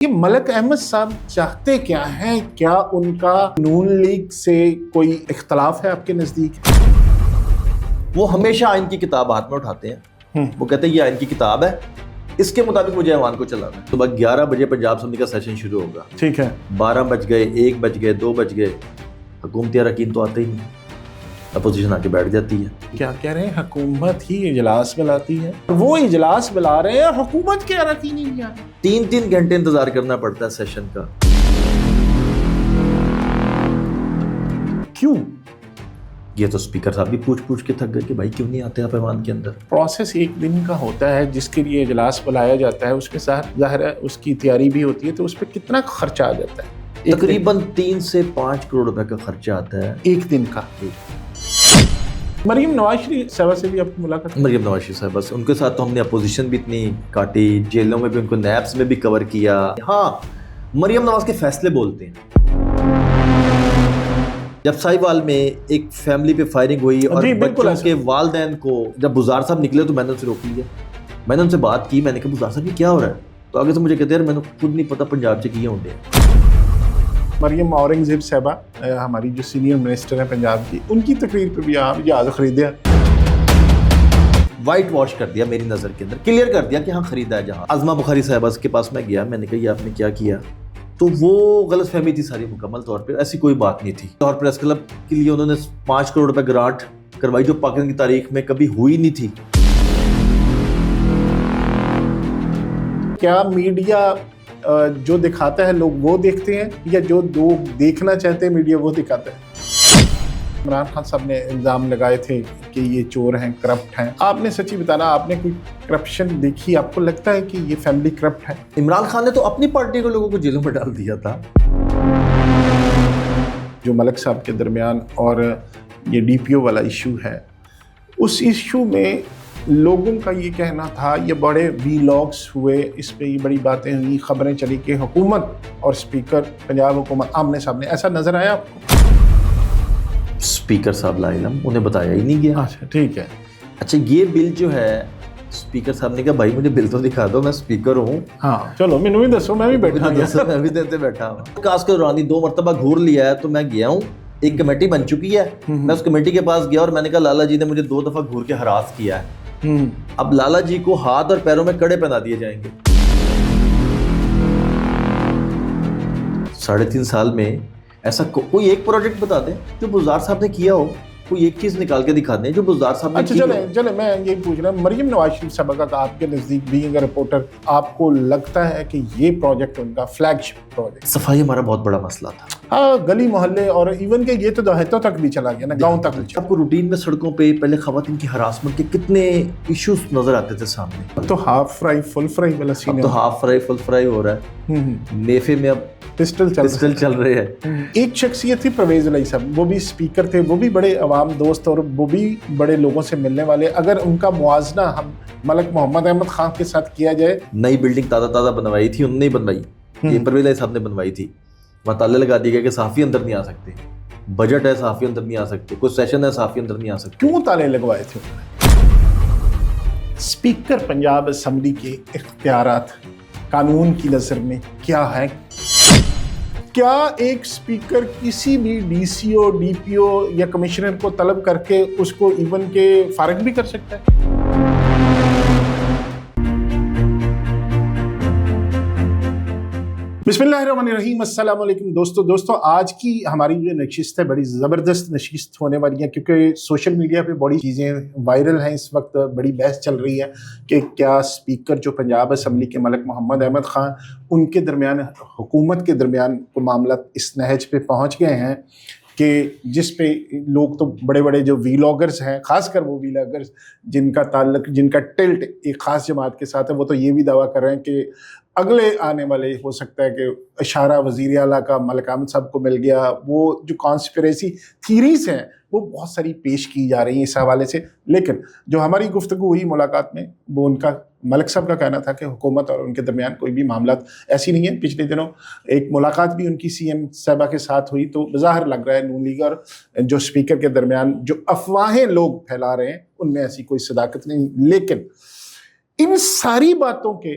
یہ ملک احمد صاحب چاہتے کیا ہیں؟ کیا ان کا نون لیگ سے کوئی اختلاف ہے آپ کے نزدیک؟ وہ ہمیشہ آئین کی کتاب ہاتھ میں اٹھاتے ہیں. وہ کہتے ہیں یہ آئین کی کتاب ہے, اس کے مطابق مجھے ایوان کو چلانا ہے. صبح 11 بجے پنجاب اسمبلی کا سیشن شروع ہوگا. ٹھیک ہے. 12 بج گئے, 1 بج گئے, 2 بج گئے, حکومتی اراکین تو آتے ہی نہیں, اپوزیشن آ کے بیٹھ جاتی ہے. کیا کہہ رہے ہیں؟ حکومت ہی اجلاس بلاتی ہے. وہ اجلاس بلا رہے ہیں, حکومت کے اراکین ہی نہیں آ رہے. 3 گھنٹے انتظار کرنا پڑتا ہے سیشن کا. کیوں؟ یہ تو اسپیکر صاحب بھی پوچھ کے تھک گئے کہ بھائی کیوں نہیں آتے آپ ایوان کے اندر. پروسیس 1 دن کا ہوتا ہے جس کے لیے اجلاس بلایا جاتا ہے, اس کے ساتھ ظاہر ہے اس کی تیاری بھی ہوتی ہے, تو اس پہ کتنا خرچہ آ جاتا ہے؟ تقریباً 3 سے 5 کروڑ روپے کا خرچہ آتا ہے 1 دن کا. مریم نواز شریف صاحبہ سے بھی آپ کی ملاقات؟ مریم نواز شریف صاحبہ سے ان کے ساتھ تو ہم نے اپوزیشن بھی اتنی کاٹی, جیلوں میں بھی ان کو نیبس میں بھی کور کیا. ہاں, مریم نواز کے فیصلے بولتے ہیں. جب ساہیوال میں ایک فیملی پہ فائرنگ ہوئی اور بچوں کے والدین کو جب بزار صاحب نکلے تو میں نے ان سے روک لیا. میں نے ان سے بات کی, میں نے کہا بزار صاحب یہ کیا ہو رہا ہے؟ تو آگے سے مجھے کہتے ہیں میں نے خود نہیں پتا پنجاب سے کیا ہوں گے. مریم اورنگزیب صاحبہ ہماری جو سینئر منسٹر ہیں پنجاب کی, ان کی تقریر پہ بھی آپ جہاز خریدے. وائٹ واش کر دیا میری نظر کے اندر, کلیئر کر دیا کہ ہاں خریدا ہے جہاز. عظمہ بخاری صاحبہ کے پاس میں گیا, میں نے کہا یہ آپ نے کیا کیا؟ تو وہ غلط فہمی تھی ساری مکمل طور پہ, ایسی کوئی بات نہیں تھی. اور پریس کلب کے لیے انہوں نے 5 کروڑ روپے گرانٹ کروائی جو پاکستان کی تاریخ میں کبھی ہوئی نہیں تھی. کیا میڈیا جو دکھاتا ہے لوگ وہ دیکھتے ہیں, یا جو لوگ دیکھنا چاہتے ہیں میڈیا وہ دکھاتا ہے؟ عمران خان صاحب نے الزام لگائے تھے کہ یہ چور ہیں, کرپٹ ہیں. آپ نے سچی بتانا, آپ نے کوئی کرپشن دیکھی؟ آپ کو لگتا ہے کہ یہ فیملی کرپٹ ہے؟ عمران خان نے تو اپنی پارٹی کے لوگوں کو جیلوں میں ڈال دیا تھا. جو ملک صاحب کے درمیان اور یہ ڈی پی او والا ایشو ہے, اس ایشو میں لوگوں کا یہ کہنا تھا, یہ بڑے وی لاگس ہوئے, اس پہ یہ بڑی باتیں ہوئی, خبریں چلی کہ حکومت اور اسپیکر پنجاب حکومت آمنے سامنے. ایسا نظر آیا آپ کو؟ اسپیکر صاحب لا علم, انہیں بتایا ہی نہیں گیا. اچھا ٹھیک ہے. اچھا یہ بل جو ہے, اسپیکر صاحب نے کہا بھائی مجھے بل تو دکھا دو, میں اسپیکر ہوں. ہاں چلو مینو بھی دسو, میں بھی بیٹھا ہوں. میں بھی دیتے بیٹھا ہوں. کاس کے دوران 2 مرتبہ گھور لیا ہے, تو میں گیا ہوں, ایک کمیٹی بن چکی ہے, میں اس کمیٹی کے پاس گیا اور میں نے کہا لالا جی نے مجھے 2 دفعہ گھور کے ہراس کیا ہے, اب لالا جی کو ہاتھ اور پیروں میں کڑے پہنا دیے جائیں گے. 3.5 سال میں ایسا کوئی ایک پروجیکٹ بتا دیں جو بزار صاحب نے کیا ہو, کوئی ایک چیز نکال کے دکھا دیں جو بزار صاحب نے کی ہو. چلے میں یہی پوچھ رہا ہوں, مریم نواز شریف صاحبہ کا آپ کے نزدیک بینگ اے رپورٹر, آپ کو لگتا ہے کہ یہ پروجیکٹ ان کا فلیگ شپ پروجیکٹ؟ صفائی ہمارا بہت بڑا مسئلہ تھا. ہاں, گلی محلے اور ایون کہ یہ تو دیہاتوں تک بھی چلا گیا نا, گاؤں تک. آپ کو روٹین میں سڑکوں پہ پہلے خواتین کی ہراسمنٹ کے کتنے ایشوز نظر آتے تھے سامنے. اب تو ہاف فرائی فل فرائی والا سین ہے. اب تو ہاف فرائی فل فرائی ہو رہا ہے. نیفے میں اب پسٹل چل رہے ہیں. ایک شخصیت تھی پرویز علیہ صاحب, وہ بھی اسپیکر تھے, وہ بھی بڑے عوام دوست اور وہ بھی بڑے لوگوں سے ملنے والے. اگر ان کا موازنہ ہم ملک محمد احمد خان کے ساتھ کیا جائے, نئی بلڈنگ تازہ بنوائی تھی, انہوں نے بنوائی, یہ پرویز علیہ صاحب نے بنوائی تھی. وہاں تالے لگا دی گئے کہ صحافی اندر نہیں آ سکتے, بجٹ ہے صحافی اندر نہیں آ سکتے, کوئی سیشن ہے صحافی اندر نہیں آ سکتے. کیوں تالے لگوائے تھے؟ اسپیکر پنجاب اسمبلی کے اختیارات قانون کی نظر میں کیا ہے؟ کیا ایک اسپیکر کسی بھی ڈی سی او, ڈی پی او یا کمشنر کو طلب کر کے اس کو ایون کے فارغ بھی کر سکتا ہے؟ بسم اللہ الرحمن الرحیم. السلام علیکم دوستو, آج کی ہماری جو نشست ہے بڑی زبردست نشست ہونے والی ہے, کیونکہ سوشل میڈیا پہ بڑی چیزیں وائرل ہیں اس وقت. بڑی بحث چل رہی ہے کہ کیا اسپیکر جو پنجاب اسمبلی کے ملک محمد احمد خان, ان کے درمیان حکومت کے درمیان معاملات اس نہج پہ پہنچ گئے ہیں کہ جس پہ لوگ تو بڑے بڑے جو ویلاگرز ہیں, خاص کر وہ ویلاگرز جن کا تعلق, جن کا ٹلٹ ایک خاص جماعت کے ساتھ ہے, وہ تو یہ بھی دعویٰ کر رہے ہیں کہ اگلے آنے والے ہو سکتا ہے کہ اشارہ وزیر اعلیٰ کا ملک احمد صاحب کو مل گیا. وہ جو کانسپریسی تھیریز ہیں وہ بہت ساری پیش کی جا رہی ہیں اس حوالے سے. لیکن جو ہماری گفتگو ہوئی ملاقات میں, وہ ان کا ملک صاحب کا کہنا تھا کہ حکومت اور ان کے درمیان کوئی بھی معاملات ایسی نہیں ہیں. پچھلے دنوں ایک ملاقات بھی ان کی سی ایم صاحبہ کے ساتھ ہوئی, تو بظاہر لگ رہا ہے نون لیگ اور جو اسپیکر کے درمیان جو افواہیں لوگ پھیلا رہے ہیں ان میں ایسی کوئی صداقت نہیں. لیکن ان ساری باتوں کے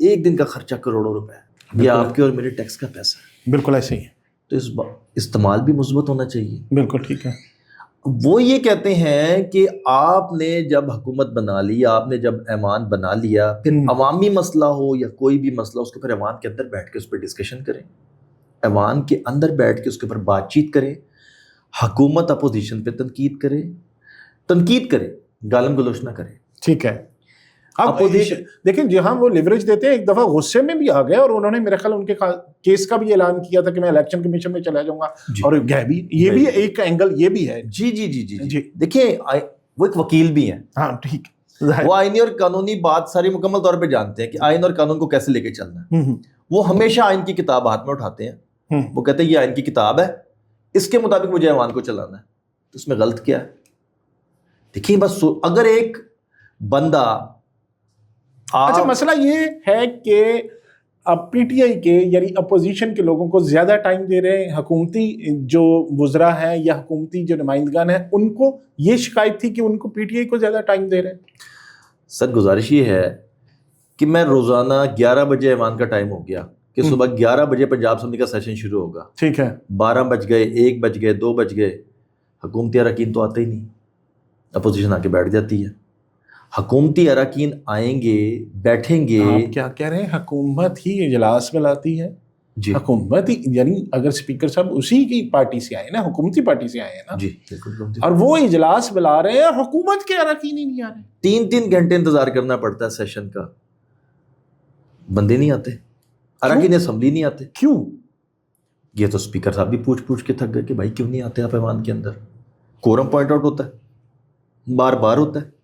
ایک دن کا خرچہ کروڑوں روپے ہے، یہ آپ کے اور میرے ٹیکس کا پیسہ ہے، بالکل ایسے ہی ہے، تو اس استعمال بھی مثبت ہونا چاہیے۔ بالکل ٹھیک ہے۔ وہ یہ کہتے ہیں کہ آپ نے جب حکومت بنا لی، آپ نے جب ایوان بنا لیا، پھر عوامی مسئلہ ہو یا کوئی بھی مسئلہ، اس کو پھر ایوان کے اندر بیٹھ کے اس پہ ڈسکشن کریں، ایوان کے اندر بیٹھ کے اس کے اوپر بات چیت کریں، حکومت اپوزیشن پہ تنقید کرے، گالم گلوچ نہ کرے۔ ٹھیک ہے۔ اب اپوزیشن دیکھیں جہاں وہ لیوریج دیتے ہیں، ایک دفعہ غصے میں بھی آ گئے اور انہوں نے میرا خیال ان کے کیس کا بھی اعلان کیا تھا کہ میں الیکشن کمیشن میں چلا جاؤں گا، اور گئے بھی، یہ بھی ایک اینگل یہ بھی ہے۔ جی جی جی جی جی دیکھیں وہ ایک وکیل بھی ہیں، ہاں ٹھیک، وہ آئینی اور قانونی بات ساری مکمل طور پہ جانتے ہیں کہ آئین اور قانون کو کیسے لے کے چلنا ہے۔ وہ ہمیشہ آئین کی کتاب ہاتھ میں اٹھاتے ہیں، وہ کہتے ہیں یہ آئین کی کتاب ہے، اس کے مطابق مجھے ایوان کو چلانا ہے، تو اس میں غلط کیا ہے؟ دیکھیں بس اگر ایک بندہ اچھا مسئلہ یہ ہے کہ اب پی ٹی آئی کے یعنی اپوزیشن کے لوگوں کو زیادہ ٹائم دے رہے ہیں، حکومتی جو وزراء ہیں یا حکومتی جو نمائندگان ہیں ان کو یہ شکایت تھی کہ ان کو پی ٹی آئی کو زیادہ ٹائم دے رہے ہیں۔ سر گزارش یہ ہے کہ میں روزانہ 11 بجے ایوان کا ٹائم ہو گیا کہ صبح 11 بجے پنجاب اسمبلی کا سیشن شروع ہوگا، ٹھیک ہے، 12 بج گئے، 1 بج گئے، 2 بج گئے، حکومتی اراکین تو آتے ہی نہیں، اپوزیشن آ کے بیٹھ جاتی ہے۔ حکومتی اراکین آئیں گے، بیٹھیں گے۔ آپ کیا کہہ رہے ہیں؟ حکومت ہی اجلاس بلاتی ہے؟ جی حکومت ہی، یعنی اگر اسپیکر صاحب اسی کی پارٹی سے آئے نا، حکومتی پارٹی سے آئے ہیں نا، جی بالکل، اور وہ اجلاس بلا رہے ہیں اور حکومت کے اراکین ہی نہیں آ رہے۔ 3 گھنٹے انتظار کرنا پڑتا ہے سیشن کا، بندے نہیں آتے، اراکین اسمبلی نہیں آتے۔ کیوں؟ یہ تو اسپیکر صاحب بھی پوچھ کے تھک گئے کہ بھائی کیوں نہیں آتے آپ ایوان کے اندر؟ کورم پوائنٹ آؤٹ ہوتا ہے، بار بار ہوتا ہے۔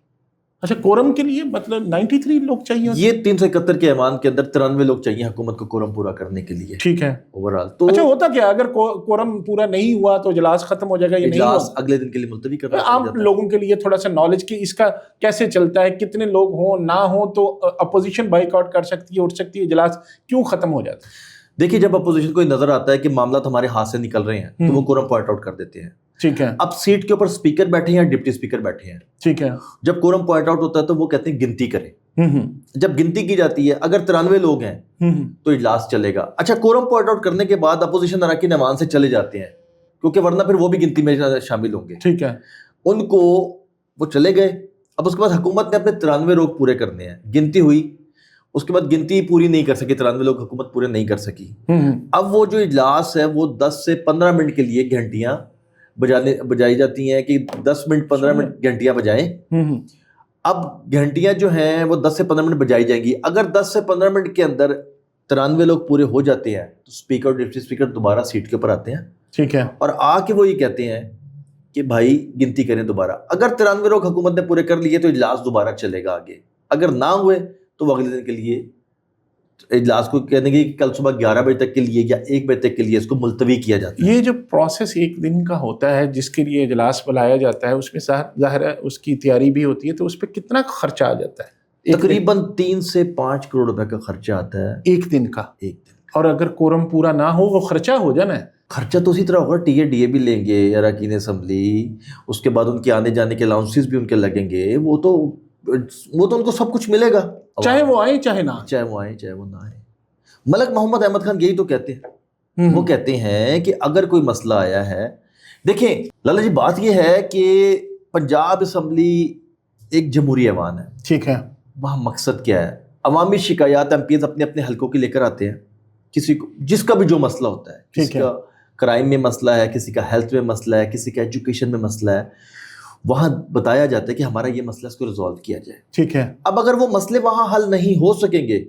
اچھا کورم کے لیے مطلب 93 لوگ چاہیے؟ یہ 371 کے ایوان کے اندر 93 لوگ چاہیے حکومت کو کورم پورا کرنے کے لیے، ٹھیک ہے۔ اوورآل۔ تو اچھا ہوتا کیا اگر کورم پورا نہیں ہوا تو اجلاس ختم ہو جائے گا یا نہیں اجلاس ہوا؟ اگلے دن کے لیے ملتوی کرنا پڑ عام جاتا ہے۔ لوگوں کے لیے تھوڑا سا نالج کہ اس کا کیسے چلتا ہے، کتنے لوگ ہوں نہ ہوں تو اپوزیشن بائیک آؤٹ کر سکتی ہے، اٹھ سکتی ہے، اجلاس کیوں ختم ہو جاتا ہے؟ دیکھیے جب اپوزیشن کو نظر آتا ہے کہ معاملات ہمارے ہاتھ سے نکل رہے ہیں تو وہ کورم پوائنٹ آؤٹ کر دیتے ہیں۔ ٹھیک ہے، اب سیٹ کے اوپر اسپیکر بیٹھے ہیں یا ڈپٹی اسپیکر بیٹھے ہیں، ٹھیک ہے، جب کورم پوائنٹ آؤٹ ہوتا ہے تو وہ کہتے ہیں گنتی کریں۔ جب گنتی کی جاتی ہے اگر 93 لوگ ہیں تو اجلاس چلے گا۔ اچھا کورم پوائنٹ آؤٹ کرنے کے بعد اپوزیشن اراکین ایوان سے چلے جاتے ہیں کیونکہ ورنہ پھر وہ بھی گنتی میں شامل ہوں گے، ٹھیک ہے، ان کو وہ چلے گئے۔ اب اس کے بعد حکومت نے اپنے 93 لوگ پورے کرنے ہیں، گنتی ہوئی، اس کے بعد گنتی پوری نہیں کر سکی، 93 لوگ حکومت پورے نہیں کر سکی۔ اب وہ جو اجلاس ہے وہ 10 سے 15 منٹ کے لیے گھنٹیاں بجائی جاتی ہیں کہ 10 منٹ 15 منٹ گھنٹیاں بجائیں۔ اب گھنٹیاں جو ہیں وہ 10 سے 15 منٹ بجائی جائیں گی، اگر 10 سے 15 منٹ کے اندر 93 لوگ پورے ہو جاتے ہیں تو اسپیکر اور ڈپٹی اسپیکر دوبارہ سیٹ کے اوپر آتے ہیں، ٹھیک ہے، اور آ کے وہ یہ کہتے ہیں کہ بھائی گنتی کریں دوبارہ۔ اگر 93 لوگ حکومت نے پورے کر لیے تو اجلاس دوبارہ چلے گا آگے، اگر نہ ہوئے تو وہ اگلے دن کے لیے اجلاس کو کہنے گے کہ کل صبح 11 بجے تک کے لیے یا 1 بجے تک کے لیے اس کو ملتوی کیا جاتا ہے۔ یہ جو پروسیس ایک دن کا ہوتا ہے جس کے لیے اجلاس بلایا جاتا ہے، اس میں ظاہر ہے اس کی تیاری بھی ہوتی ہے، تو اس پہ کتنا خرچہ آ جاتا ہے؟ تقریباً 3 سے 5 کروڑ روپے کا خرچہ آتا ہے ایک دن کا؟ ایک دن۔ اور اگر کورم پورا نہ ہو وہ خرچہ ہو جانا ہے۔ خرچہ تو اسی طرح ہوگا، ٹی اے بھی لیں گے اراکین اسمبلی، اس کے بعد ان کے آنے جانے کے الاؤنسز بھی ان کے لگیں گے، وہ تو ان کو سب کچھ ملے گا، چاہے وہ آئیں چاہے نہ آئیں، چاہے وہ آئیں چاہے وہ نہ آئیں۔ ملک محمد احمد خان یہی تو کہتے ہیں، وہ کہتے ہیں کہ اگر کوئی مسئلہ آیا ہے، دیکھیں لالا جی بات یہ ہے کہ پنجاب اسمبلی ایک جمہوری ایوان ہے، ٹھیک ہے، وہاں مقصد کیا ہے؟ عوامی شکایات ایم پیز اپنے اپنے حلقوں کی لے کر آتے ہیں، کسی کو جس کا بھی جو مسئلہ ہوتا ہے، کسی کا کرائم میں مسئلہ ہے، کسی کا ہیلتھ میں مسئلہ ہے، کسی کا ایجوکیشن میں مسئلہ ہے، وہاں بتایا جاتا ہے کہ ہمارا یہ مسئلہ اس کو ریزالو کیا جائے۔ ٹھیک ہے، اب اگر وہ مسئلے وہاں حل نہیں ہو سکیں گے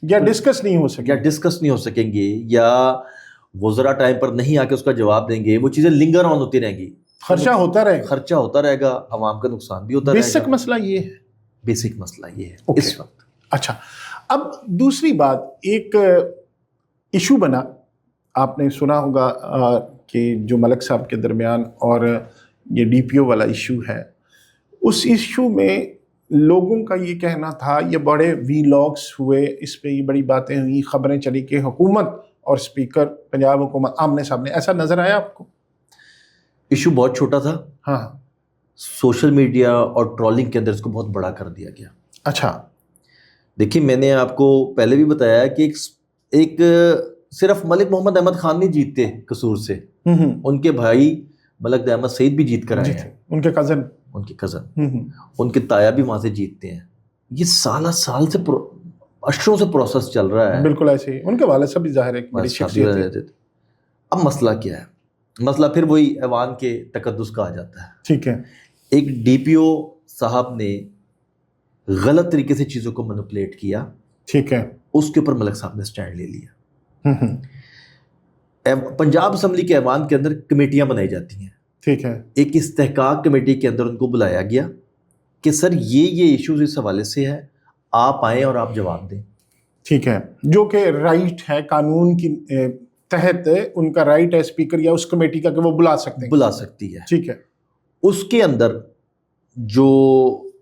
یا ڈسکس نہیں ہو سکے، یا ڈسکس نہیں ہو سکیں گے، یا وزراء ٹائم پر نہیں آ کے اس کا جواب دیں گے، وہ چیزیں لنگر آن ہوتی رہیں گی، خرچہ ہوتا رہے گا، خرچہ ہوتا رہے گا، عوام کا نقصان بھی ہوتا رہے گا۔ بیسک مسئلہ یہ ہے، بیسک مسئلہ یہ ہے اس وقت۔ اچھا اب دوسری بات، ایک ایشو بنا، آپ نے سنا ہوگا کہ جو ملک صاحب کے درمیان اور یہ ڈی پی او والا ایشو ہے، اس ایشو میں لوگوں کا یہ کہنا تھا، یہ بڑے وی لاگس ہوئے، اس پہ یہ بڑی باتیں ہوئی، خبریں چلی کہ حکومت اور اسپیکر پنجاب حکومت آمنے سامنے، ایسا نظر آیا آپ کو؟ ایشو بہت چھوٹا تھا، ہاں، سوشل میڈیا اور ٹرولنگ کے اندر اس کو بہت بڑا کر دیا گیا۔ اچھا، دیکھیے میں نے آپ کو پہلے بھی بتایا کہ ایک صرف ملک محمد احمد خان نہیں جیتتے قصور سے، ان کے بھائی ملک احمد سعید بھی جیت کر آئے ہیں، ان کے کزن ان کے تایا بھی وہاں سے جیتتے ہیں. یہ سال سے اشروں سے پروسیس چل رہا ہے. بالکل ایسے ہی ان کے والد صاحب بھی ظاہر ہے بڑی شخصیت ہے. اب مسئلہ کیا ہے؟ مسئلہ پھر وہی ایوان کے تقدس کا آ جاتا ہے. ٹھیک ہے. ایک ڈی پی او صاحب نے غلط طریقے سے چیزوں کو مینوپولیٹ کیا. ٹھیک ہے. اس کے اوپر ملک صاحب نے سٹینڈ لے لیا. پنجاب اسمبلی کے ایوان کے اندر کمیٹیاں بنائی جاتی ہیں. ٹھیک ہے. ایک استحقاق کمیٹی کے اندر ان کو بلایا گیا کہ سر یہ ایشوز اس حوالے سے ہے، آپ آئیں اور آپ جواب دیں. ٹھیک ہے. جو کہ رائٹ ہے قانون کی تحت ان کا رائٹ ہے اسپیکر یا اس کمیٹی کا کہ وہ بلا سکتی ہے. ٹھیک ہے. اس کے اندر جو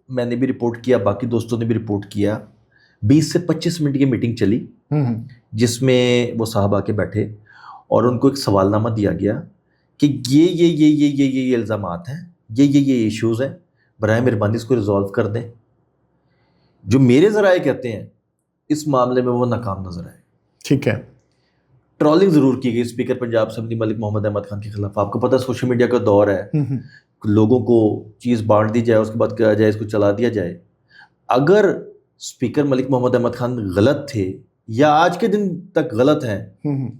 میں نے بھی رپورٹ کیا، باقی دوستوں نے بھی رپورٹ کیا، 20 سے 25 منٹ کی میٹنگ چلی جس میں وہ صاحب آ کے بیٹھے اور ان کو ایک سوال نامہ دیا گیا کہ یہ الزامات ہیں، یہ ایشوز ہیں، برائے مہربانی اس کو ریزالو کر دیں. جو میرے ذرائع کہتے ہیں اس معاملے میں وہ ناکام نظر آئے. ٹھیک ہے. ٹرولنگ ضرور کی گئی اسپیکر پنجاب اسمبلی ملک محمد احمد خان کے خلاف. آپ کو پتہ ہے سوشل میڈیا کا دور ہے، لوگوں کو چیز بانٹ دی جائے، اس کے بعد کہا جائے اس کو چلا دیا جائے. اگر اسپیکر ملک محمد احمد خان غلط تھے یا آج کے دن تک غلط ہیں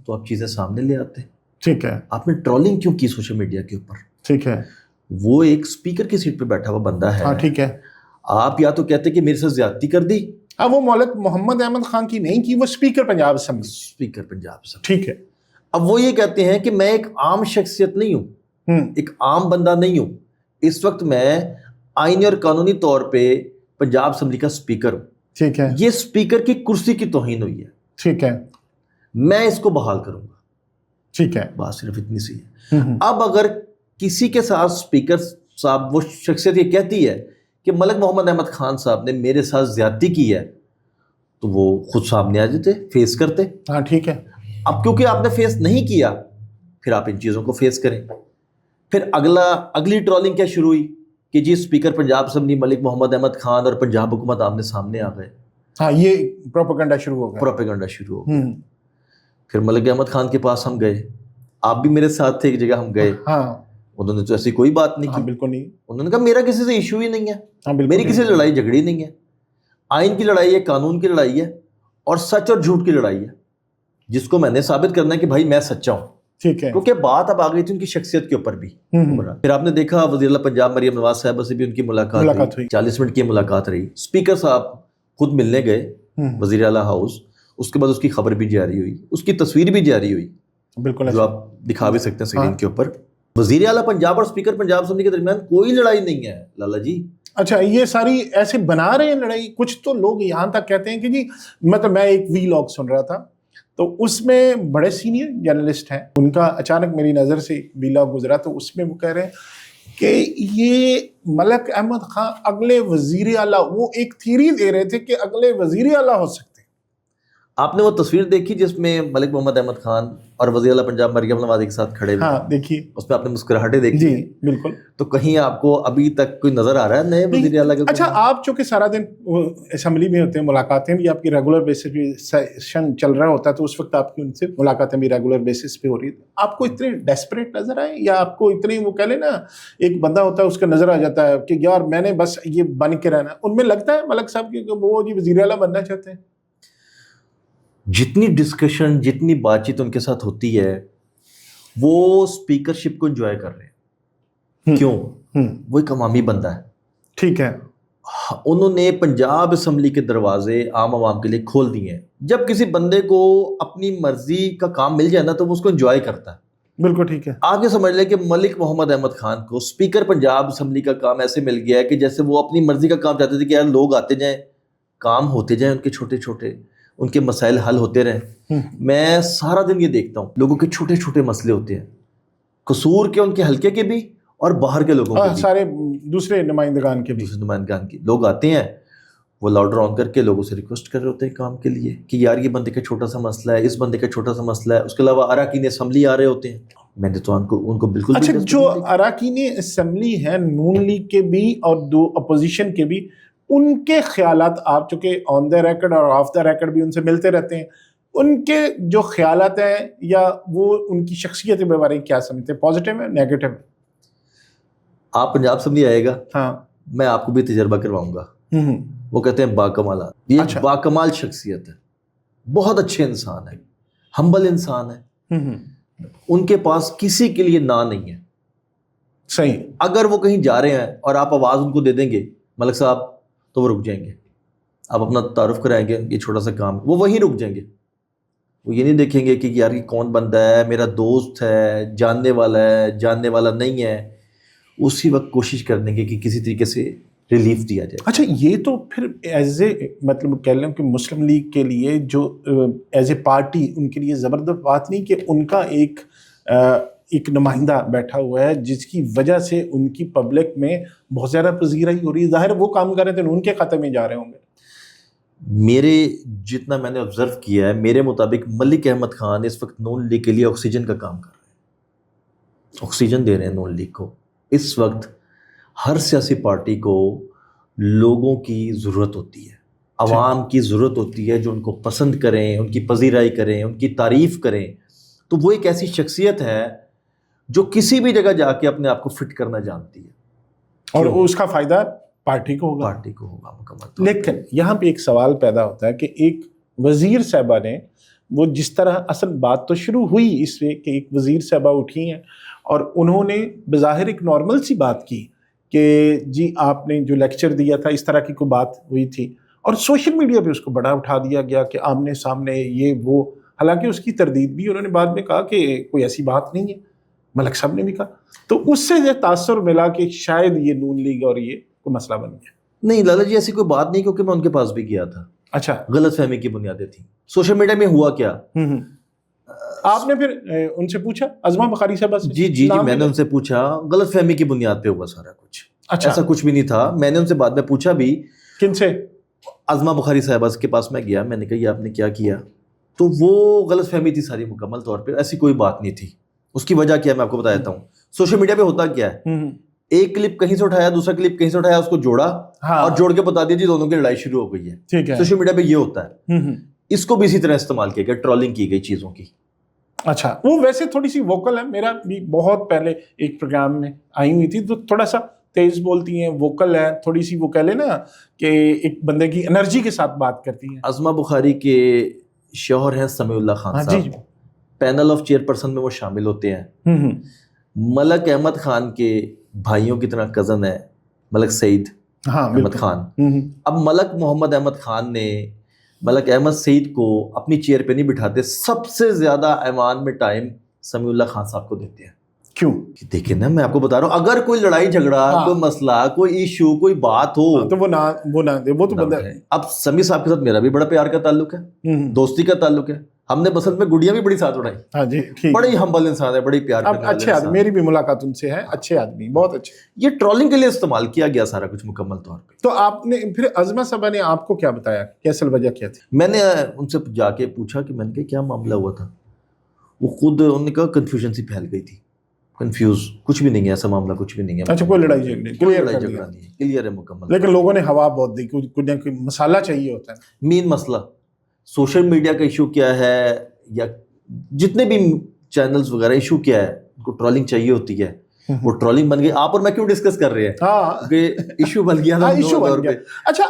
تو آپ چیزیں سامنے لے آتے. ٹھیک ہے. آپ نے ٹرولنگ کیوں کی سوشل میڈیا کے اوپر؟ ٹھیک ہے. وہ ایک اسپیکر کی سیٹ پہ بیٹھا ہوا بندہ ہے. ہاں ٹھیک ہے. آپ یا تو کہتے کہ میرے ساتھ زیادتی کر دی. اب وہ ملک محمد احمد خان کی نہیں کی، وہ speaker Punjab assembly. Speaker Punjab assembly. ٹھیک ہے. اب وہ یہ کہتے ہیں کہ میں ایک عام شخصیت نہیں ہوں، ایک عام بندہ نہیں ہوں، اس وقت میں آئینی اور قانونی طور پہ پنجاب اسمبلی کا اسپیکر ہوں. ٹھیک ہے. یہ اسپیکر کی کرسی کی توہین ہوئی ہے. ٹھیک ہے. میں اس کو بحال کروں گا. ٹھیک ہے. بات صرف اتنی سی ہے. اب اگر کسی کے ساتھ اسپیکر صاحب وہ شخصیت یہ کہتی ہے کہ ملک محمد احمد خان صاحب نے میرے ساتھ زیادتی کی ہے تو وہ خود سامنے آ جاتے، فیس کرتے. ہاں ٹھیک ہے. اب کیونکہ آپ نے فیس نہیں کیا پھر آپ ان چیزوں کو فیس کریں. پھر اگلی ٹرولنگ کیا شروع ہوئی کہ جی اسپیکر پنجاب اسمبلی ملک محمد احمد خان اور پنجاب حکومت آمنے سامنے آ گئے. ہاں یہ پروپیگنڈا شروع ہو گیا. پھر ملک احمد خان کے پاس ہم گئے، آپ بھی میرے ساتھ تھے ایک جگہ ہم گئے. ہاں انہوں نے تو ایسی کوئی بات نہیں کی. بالکل نہیں. انہوں نے کہا میرا کسی سے ایشو ہی نہیں ہے، میری کسی سے لڑائی جھگڑی نہیں ہے. آئین کی لڑائی ہے، قانون کی لڑائی ہے اور سچ اور جھوٹ کی لڑائی ہے جس کو میں نے ثابت کرنا ہے کہ بھائی میں سچا ہوں. ٹھیک ہے. کیونکہ بات اب آ گئی تھی ان کی شخصیت کے اوپر بھی. پھر آپ نے دیکھا وزیر اعلیٰ پنجاب مریم نواز صاحبہ سے بھی ان کی ملاقات ہوئی. 40 منٹ کی ملاقات رہی. اسپیکر صاحب خود ملنے گئے وزیر اعلیٰ ہاؤس. اس کے بعد اس کی خبر بھی جاری ہوئی، اس کی تصویر بھی جاری ہوئی. بالکل جو آپ دکھا بھی سکتے ہیں اسکرین کے اوپر. وزیر اعلیٰ پنجاب اور اسپیکر پنجاب اسمبلی کے درمیان کوئی لڑائی نہیں ہے لالا جی. اچھا یہ ساری ایسے بنا رہے ہیں لڑائی. کچھ تو لوگ یہاں تک کہتے ہیں کہ جی مطلب میں ایک وی لاگ سن رہا تھا تو اس میں بڑے سینئر جرنلسٹ ہیں، ان کا اچانک میری نظر سے وی لاگ گزرا تو اس میں وہ کہہ رہے ہیں کہ یہ ملک احمد خان اگلے وزیر اعلیٰ، وہ ایک تھیوری دے رہے تھے کہ اگلے وزیر اعلیٰ ہو سکتے. آپ نے وہ تصویر دیکھی جس میں ملک محمد احمد خان اور وزیر اعلیٰ پنجاب مریم نواز کے ساتھ کھڑے ہوئے؟ ہاں دیکھیے. اس میں آپ نے مسکراہٹیں دیکھی؟ جی بالکل. تو کہیں آپ کو ابھی تک کوئی نظر آ رہا ہے نئے وزیر اعلیٰ کے؟ اچھا آپ چونکہ سارا دن اسمبلی میں ہوتے ہیں، ملاقاتیں بھی آپ کی ریگولر بیسس پہ، سیشن چل رہا ہوتا ہے تو اس وقت آپ کی ان سے ملاقاتیں بھی ریگولر بیسس پہ ہو رہی ہے. آپ کو اتنے ڈیسپریٹ نظر آئے یا آپ کو اتنے وہ کہہ لیں نا ایک بندہ ہوتا ہے اس کا نظر آ جاتا ہے کہ یار میں نے بس یہ بن کے رہنا؟ ان میں لگتا ہے ملک صاحب کی کہ وہ جی وزیر اعلیٰ بننا چاہتے ہیں؟ جتنی ڈسکشن، جتنی بات چیت ان کے ساتھ ہوتی ہے وہ اسپیکرشپ کو انجوائے کر رہے ہیں. کیوں؟ وہ ایک عوامی بندہ ہے. ٹھیک ہے. انہوں نے پنجاب اسمبلی کے دروازے عام عوام کے لیے کھول دیے ہیں. جب کسی بندے کو اپنی مرضی کا کام مل جائے نا تو وہ اس کو انجوائے کرتا ہے. بالکل ٹھیک ہے. آپ یہ سمجھ لیں کہ ملک محمد احمد خان کو اسپیکر پنجاب اسمبلی کا کام ایسے مل گیا ہے کہ جیسے وہ اپنی مرضی کا کام چاہتے تھے کہ یار لوگ آتے جائیں، کام ہوتے جائیں، ان کے چھوٹے چھوٹے ان کے مسائل حل ہوتے رہیں. میں سارا دن یہ دیکھتا ہوں لوگوں کے چھوٹے چھوٹے مسئلے ہوتے ہیں، قصور کے ان کے حلقے کے بھی اور باہر کے لوگوں کے بھی، سارے دوسرے نمائندگان کے بھی. دوسرے نمائندگان کے لوگ آتے ہیں، وہ لاؤڈر آن کر کے لوگوں سے ریکویسٹ کر رہے ہوتے ہیں کام کے لیے کہ یار یہ بندے کا چھوٹا سا مسئلہ ہے، اس بندے کا چھوٹا سا مسئلہ ہے. اس کے علاوہ اراکین اسمبلی آ رہے ہوتے ہیں. میں نے تو ان کو بالکل. اچھا جو اراکین اسمبلی ہے نون لیگ کے بھی اور دو اپوزیشن کے بھی، ان کے خیالات آپ چونکہ آن دا ریکارڈ اور آف دا ریکارڈ بھی ان سے ملتے رہتے ہیں, ان کے جو خیالات ہیں یا وہ ان کی شخصیت کے بارے میں کیا سمجھتے ہیں, پازیٹیو ہے نیگیٹو ہے؟ آپ پنجاب سے نہیں آئے گا, ہاں میں آپ کو بھی تجربہ کرواؤں گا. وہ کہتے ہیں باکمالات, یہ اچھا. باکمال شخصیت ہے, بہت اچھے انسان ہے, ہمبل انسان ہے, ان کے پاس کسی کے لیے نہ نہیں ہے. صحیح. اگر وہ کہیں جا رہے ہیں اور آپ آواز ان کو دے دیں گے ملک صاحب, تو وہ رک جائیں گے. آپ اپنا تعارف کرائیں گے, یہ چھوٹا سا کام, وہ وہیں رک جائیں گے. وہ یہ نہیں دیکھیں گے کہ یار یہ کون بندہ ہے, میرا دوست ہے, جاننے والا ہے, جاننے والا نہیں ہے. اسی وقت کوشش کر دیں گے کہ کسی طریقے سے ریلیف دیا جائے. اچھا, یہ تو پھر ایز اے مطلب کہہ لیں کہ مسلم لیگ کے لیے جو ایز اے پارٹی ان کے لیے زبردست بات نہیں کہ ان کا ایک نمائندہ بیٹھا ہوا ہے جس کی وجہ سے ان کی پبلک میں بہت زیادہ پذیرائی ہو رہی ہے. ظاہر وہ کام کر رہے تھے ان کے خطے میں جا رہے ہوں گے. میرے جتنا میں نے آبزرو کیا ہے, میرے مطابق ملک احمد خان اس وقت نون لیگ کے لیے آکسیجن کا کام کر رہے ہیں, آکسیجن دے رہے ہیں نون لیگ کو. اس وقت ہر سیاسی پارٹی کو لوگوں کی ضرورت ہوتی ہے, عوام کی ضرورت ہوتی ہے جو ان کو پسند کریں, ان کی پذیرائی کریں, ان کی تعریف کریں. تو وہ ایک ایسی شخصیت ہے جو کسی بھی جگہ جا کے اپنے آپ کو فٹ کرنا جانتی ہے, اور اس کا فائدہ پارٹی کو ہوگا. پارٹی کو ہوگا مکمل. لیکن یہاں پہ ایک سوال پیدا ہوتا ہے کہ ایک وزیر صاحبہ نے وہ جس طرح اصل بات تو شروع ہوئی اس میں کہ ایک وزیر صاحبہ اٹھی ہیں اور انہوں نے بظاہر ایک نارمل سی بات کی کہ جی آپ نے جو لیکچر دیا تھا اس طرح کی کوئی بات ہوئی تھی, اور سوشل میڈیا پہ اس کو بڑا اٹھا دیا گیا کہ آمنے سامنے یہ وہ. حالانکہ اس کی تردید بھی انہوں نے بعد میں کہا کہ کوئی ایسی بات نہیں ہے, ملک صاحب نے بھی کہا. تو اس سے یہ تاثر ملا کہ شاید یہ نون لیگ اور یہ کوئی مسئلہ بن گیا. نہیں لالا جی, ایسی کوئی بات نہیں, کیونکہ میں ان کے پاس بھی گیا تھا. اچھا, غلط فہمی کی بنیادیں تھیں. سوشل میڈیا میں ہوا کیا, آپ نے پھر ان سے پوچھا عظمہ بخاری صاحبہ سے؟ جی میں نے ان سے پوچھا, غلط فہمی کی بنیاد پہ ہوا سارا کچھ. اچھا, ایسا کچھ بھی نہیں تھا. میں نے ان سے بعد میں پوچھا بھی. کن سے؟ عظمہ بخاری صاحبہ کے پاس میں گیا, میں نے کہا یہ آپ نے کیا کیا, تو وہ غلط فہمی تھی ساری مکمل طور پہ, ایسی کوئی بات نہیں تھی. اس کی وجہ کیا ہے میں آپ کو بتا دیتا ہوں. سوشل میڈیا پہ ہوتا کیا ہے, ایک کلپ کہیں سے اٹھایا, دوسرا کلپ کہیں سے اٹھایا, اس کو جوڑا اور جوڑ کے بتا دیا جی دونوں کی لڑائی شروع ہو گئی ہے. ٹھیک ہے, سوشل میڈیا پہ یہ ہوتا ہے. اس کو بھی اسی طرح استعمال کیا گیا, ٹرولنگ کی گئی چیزوں کی. اچھا, وہ ویسے تھوڑی سی ووکل ہے, میرا بھی بہت پہلے ایک پروگرام میں آئی ہوئی تھی, تو تھوڑا سا تیز بولتی ہیں, ووکل ہے تھوڑی سی, وہ کہہ لیں نا کہ ایک بندے کی انرجی کے ساتھ بات کرتی ہیں. عظمہ بخاری کے شوہر ہیں سمیع اللہ خان صاحب, پینل آف چیئر پرسن میں وہ شامل ہوتے ہیں. ملک احمد خان کے بھائیوں کی طرح کزن ہے ملک سعید احمد خان. اب ملک محمد احمد خان نے ملک احمد سعید کو اپنی چیئر پہ نہیں بٹھاتے, سب سے زیادہ ایوان میں ٹائم سمیع اللہ خان صاحب کو دیتے ہیں. کیوں؟ دیکھیں نا, میں آپ کو بتا رہا ہوں, اگر کوئی لڑائی جھگڑا, کوئی مسئلہ, کوئی ایشو, کوئی بات ہو تو وہ نہ دے, وہ تو بندہ ہے. اب سمیع صاحب کے ساتھ میرا بھی بڑا پیار کا تعلق ہے, دوستی کا تعلق ہے. ہم نے بسنت میں گڑیاں بھی بڑی ساتھ اڑائی. ہاں جی, ٹھیک. بڑے ہی ہمبل انسان ہے, بڑی پیار کرنے والے. اچھے آدمی, میری بھی ملاقات ان سے ہے, اچھے آدمی, بہت اچھے. یہ ٹرولنگ کے لیے استعمال کیا گیا سارا کچھ مکمل طور پہ. تو آپ نے پھر عظمہ صاحبہ نے آپ کو کیا بتایا کہ اصل وجہ کیا تھی؟ میں نے ان سے جا کے پوچھا کہ میں نے کہا کیا معاملہ ہوا تھا. وہ خود انہوں نے کہا کنفیوژن سی پھیل گئی تھی. کنفیوز, کچھ بھی نہیں ہے, ایسا معاملہ کچھ بھی نہیں ہے. اچھا, کوئی لڑائی جھگڑی, لڑائی جھگڑا نہیں ہے, کلیئر ہے مکمل. لیکن لوگوں نے ہوا بہت دی, کوئی مسئلہ چاہیے ہوتا ہے. مین مسئلہ سوشل میڈیا کا ایشو کیا ہے, یا جتنے بھی چینلز وغیرہ ایشو کیا ہے, ان کو ٹرولنگ چاہیے ہوتی ہے. وہ ٹرولنگ بن گئی. آپ اور میں کیوں ڈسکس کر رہے ہیں کہ ایشو بن گیا تھا, ایشو بن گیا. اچھا,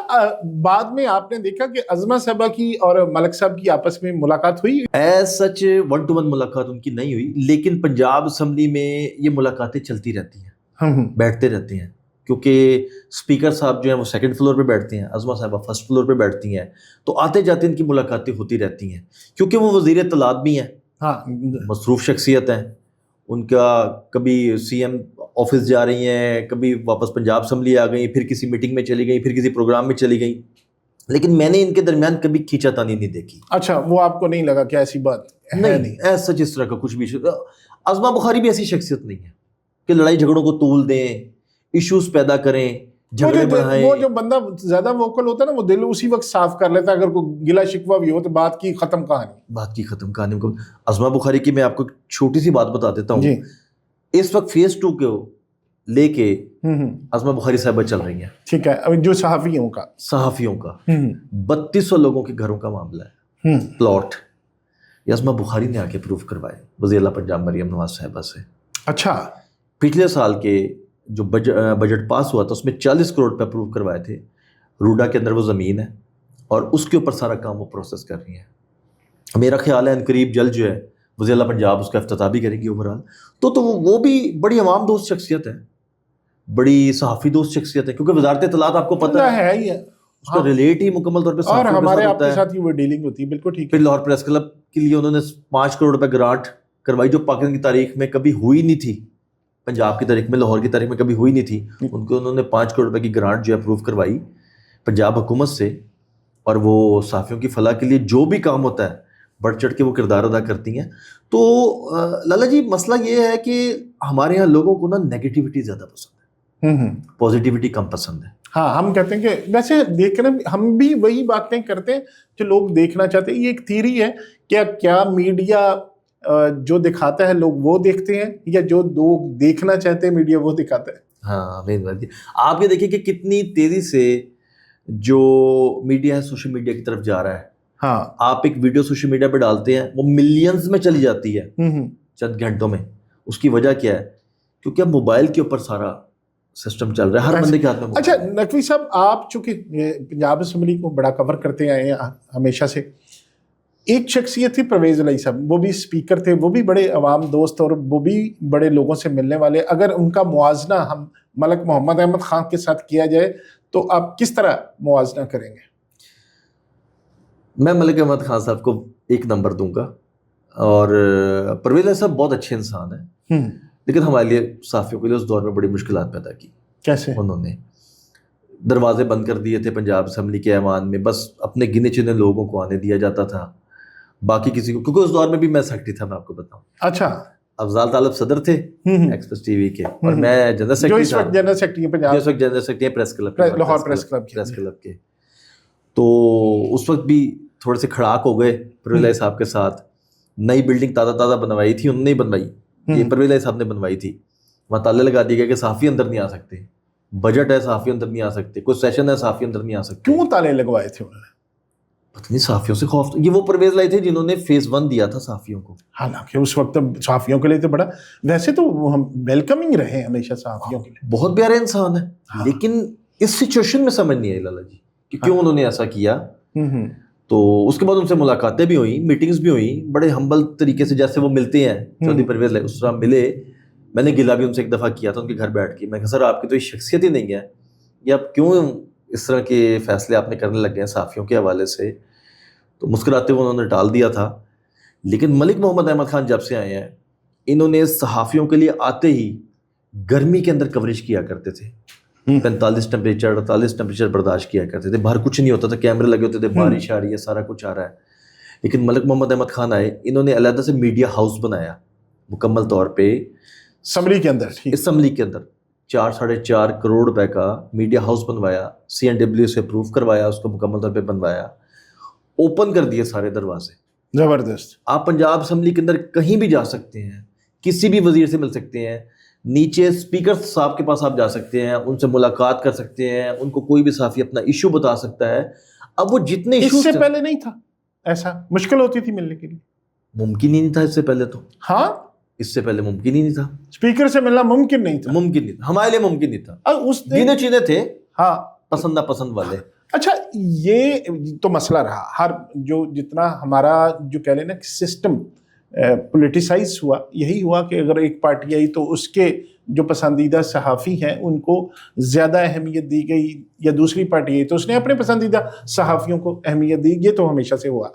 بعد میں آپ نے دیکھا کہ عظمہ صاحبہ کی اور ملک صاحب کی آپس میں ملاقات ہوئی؟ ایز سچ 1-to-1 ملاقات ان کی نہیں ہوئی, لیکن پنجاب اسمبلی میں یہ ملاقاتیں چلتی رہتی ہیں, بیٹھتے رہتے ہیں, کیونکہ اسپیکر صاحب جو ہیں وہ سیکنڈ فلور پہ بیٹھتے ہیں, عظمہ صاحبہ فرسٹ فلور پہ بیٹھتی ہیں, تو آتے جاتے ان کی ملاقاتیں ہوتی رہتی ہیں. کیونکہ وہ وزیر اطلاعات بھی ہیں, مصروف شخصیت ہیں. ان کا کبھی سی ایم آفس جا رہی ہیں, کبھی واپس پنجاب اسمبلی آ گئی, پھر کسی میٹنگ میں چلی گئی, پھر کسی پروگرام میں چلی گئی. لیکن میں نے ان کے درمیان کبھی کھینچا تانی نہیں دیکھی. اچھا, وہ آپ کو نہیں لگا کہ ایسی بات نہیں, ایسا جس طرح کا کچھ بھی. عظمہ بخاری بھی ایسی شخصیت نہیں ہے کہ لڑائی جھگڑوں کو طول دیں, ایشوز پیدا کریں, جھگڑے بڑھائیں. وہ جو بندہ زیادہ ووکل ہوتا ہے نا, وہ دل اسی وقت صاف کر لیتا ہے. اگر کوئی گلا شکوہ بھی ہو تو بات کی ختم کہانی. عظمہ بخاری کی میں آپ کو چھوٹی سی بات بتا دیتا ہوں. اس وقت فیز 2 کے لے کے عظمہ بخاری صاحبہ چل رہی ہیں. ٹھیک ہے, اب جو صحافیوں کا صحافیوں کا 3200 لوگوں کے گھروں کا معاملہ ہے, پلاٹ یہ عظمہ بخاری نے آ کے پروف کروائے وزیر اعلیٰ پنجاب مریم نواز صاحبہ سے. اچھا, پچھلے سال کے جو بجٹ پاس ہوا تھا اس میں 40 کروڑ روپے اپروو کروائے تھے. روڈا کے اندر وہ زمین ہے اور اس کے اوپر سارا کام وہ پروسیس کر رہی ہیں. میرا خیال ہے ان قریب جلد جو ہے وزیر اعلیٰ پنجاب اس کا افتتاح بھی کریں گی اوورال. تو وہ بھی بڑی عوام دوست شخصیت ہے, بڑی صحافی دوست شخصیت ہے, کیونکہ وزارت اطلاعات آپ کو پتہ ہے ہی ہے, اس کا ریلیٹ ہی مکمل طور پہ اور صحافیوں ہمارے کے آپ ساتھ کے ہوتا ہے. ساتھ ہی وہ ڈیلنگ ہوتی ہے. بالکل ٹھیک پھر ہے. لاہور پریس کلب کے لیے انہوں نے 5 کروڑ روپے گرانٹ کروائی جو پاکستان کی تاریخ میں کبھی ہوئی نہیں تھی, پنجاب کی تاریخ میں, لاہور کی تاریخ میں کبھی ہوئی نہیں تھی. ان کو انہوں نے 5 کروڑ روپے کی گرانٹ جو ہے اپروو کروائی پنجاب حکومت سے, اور وہ صحافیوں کی فلاح کے لیے جو بھی کام ہوتا ہے بڑھ چڑھ کے وہ کردار ادا کرتی ہیں. تو لالا جی مسئلہ یہ ہے کہ ہمارے یہاں لوگوں کو نا نیگیٹیوٹی زیادہ پسند ہے, پازیٹیوٹی کم پسند ہے. ہاں, ہم کہتے ہیں کہ ویسے دیکھنا ہم بھی وہی باتیں کرتے ہیں جو لوگ دیکھنا چاہتے ہیں. یہ ایک تھیوری ہے, کیا میڈیا جو دکھاتا ہے لوگ وہ دیکھتے ہیں, یا جو لوگ دیکھنا چاہتے ہیں میڈیا وہ دکھاتا ہے؟ ہاں مین بات یہ آپ یہ دیکھیں کہ کتنی تیزی سے جو میڈیا ہے سوشل میڈیا کی طرف جا رہا ہے. ہاں, آپ ایک ویڈیو سوشل میڈیا پہ ڈالتے ہیں وہ ملینز میں چلی جاتی ہے چند گھنٹوں میں. اس کی وجہ کیا ہے؟ کیونکہ اب موبائل کے اوپر سارا سسٹم چل رہا ہے, ہر بندے کے ہاتھ میں موبائل. اچھا نقوی صاحب, آپ چونکہ پنجاب اسمبلی کو بڑا کور کرتے آئے ہیں ہمیشہ سے, ایک شخصیت تھی پرویز الہی صاحب, وہ بھی اسپیکر تھے, وہ بھی بڑے عوام دوست اور وہ بھی بڑے لوگوں سے ملنے والے. اگر ان کا موازنہ ہم ملک محمد احمد خان کے ساتھ کیا جائے تو آپ کس طرح موازنہ کریں گے؟ میں ملک احمد خان صاحب کو 1 نمبر دوں گا, اور پرویز الہی صاحب بہت اچھے انسان ہیں, لیکن ہمارے لیے صحافیوں کے لیے اس دور میں بڑی مشکلات پیدا کی. کیسے؟ انہوں نے دروازے بند کر دیے تھے پنجاب اسمبلی کے ایوان میں, بس اپنے گنے چنے لوگوں کو آنے دیا جاتا تھا, باقی کسی کو, کیونکہ اس دور میں بھی میں سیکرٹری تھا, میں آپ کو بتاؤں. اچھا, افضال طالب صدر تھے ایکسپریس ٹی وی کے, اور میں جنرل جو سیکرٹری اس وقت جنرل سیکرٹری ہیں پنجاب, جو اس وقت general secretary press club, Lahore press club کے. تو اس وقت بھی تھوڑے سے کھڑاک ہو گئے پرویز الہی صاحب کے ساتھ. نئی بلڈنگ تازہ بنوائی تھی, انہوں نے ہی بنوائی, یہ پرویز الہی صاحب نے بنوائی تھی. وہاں تالے لگا دیے گئے کہ صحافی اندر نہیں آ سکتے, بجٹ ہے صحافی اندر نہیں آ سکتے, کوئی سیشن ہے صحافی اندر نہیں آ سکتے. کیوں تالے لگوائے تھے انہوں نے؟ پتہ نہیں, صحافیوں سے خوف. یہ وہ پرویز الہی تھے جنہوں نے فیز 1 دیا تھا صحافیوں کو. حالانکہ اس وقت صحافیوں کے لیے تو بڑا, ویسے تو ہم ویلکمنگ رہے ہمیشہ صحافیوں کے لیے. بہت پیارے انسان ہیں, لیکن اس سچویشن میں سمجھ نہیں آئی لالا جی کہ کیوں انہوں نے ایسا کیا. تو اس کے بعد ان سے ملاقاتیں بھی ہوئیں, میٹنگز بھی ہوئیں, بڑے ہمبل طریقے سے جیسے وہ ملتے ہیں چودھری پرویز الہی, اس طرح ملے. میں نے گلا بھی ان سے 1 دفعہ کیا تھا ان کے گھر بیٹھ کے. میں کہا سر آپ کی تو یہ شخصیت ہی نہیں ہے, یہ آپ کیوں اس طرح کے فیصلے آپ نے کرنے لگ گئے ہیں صحافیوں کے حوالے سے. تو مسکراتے ہوئے انہوں نے ٹال دیا تھا. لیکن ملک محمد احمد خان جب سے آئے ہیں, انہوں نے صحافیوں کے لیے آتے ہی گرمی کے اندر کوریج کیا کرتے تھے. 45 ٹیمپریچر 48 ٹیمپریچر برداشت کیا کرتے تھے, باہر کچھ نہیں ہوتا تھا, کیمرے لگے ہوتے تھے, بارش آ رہی ہے, سارا کچھ آ رہا ہے. لیکن ملک محمد احمد خان آئے, انہوں نے علیحدہ سے میڈیا ہاؤس بنایا مکمل طور پہ اسمبلی کے اندر. اسمبلی کے اندر 4-4.5 کروڑ روپے کا میڈیا ہاؤس بنوایا, CNW سے اپروو کروایا, اس کو مکمل طور پہ بنوایا, اوپن کر دیے سارے دروازے. زبردست. آپ پنجاب اسمبلی کے اندر کہیں بھی جا سکتے ہیں, کسی بھی وزیر سے مل سکتے ہیں, نیچے اسپیکر صاحب کے پاس آپ جا سکتے ہیں, ان سے ملاقات کر سکتے ہیں, ان کو کوئی بھی صحافی اپنا ایشو بتا سکتا ہے. اب وہ جتنے ایشو اس سے پہلے نہیں تھا ایسا, مشکل ہوتی تھی ملنے کے لیے. ممکن ہی نہیں تھا اس سے پہلے. تو ہاں, اس سے پہلے ممکن ہی نہیں تھا, اسپیکر سے ملنا ممکن نہیں تھا. ممکن نہیں تھا, ہمارے لیے ممکن نہیں تھا. اس گینے چینے تھے, ہاں, پسند ناپسند والے. اچھا, یہ تو مسئلہ رہا. ہر جو جتنا ہمارا جو کہہ لینا سسٹم پولیٹیسائز ہوا, یہی ہوا کہ اگر ایک پارٹی آئی تو اس کے جو پسندیدہ صحافی ہیں ان کو زیادہ اہمیت دی گئی, یا دوسری پارٹی آئی تو اس نے اپنے پسندیدہ صحافیوں کو اہمیت دی. یہ تو ہمیشہ سے ہوا.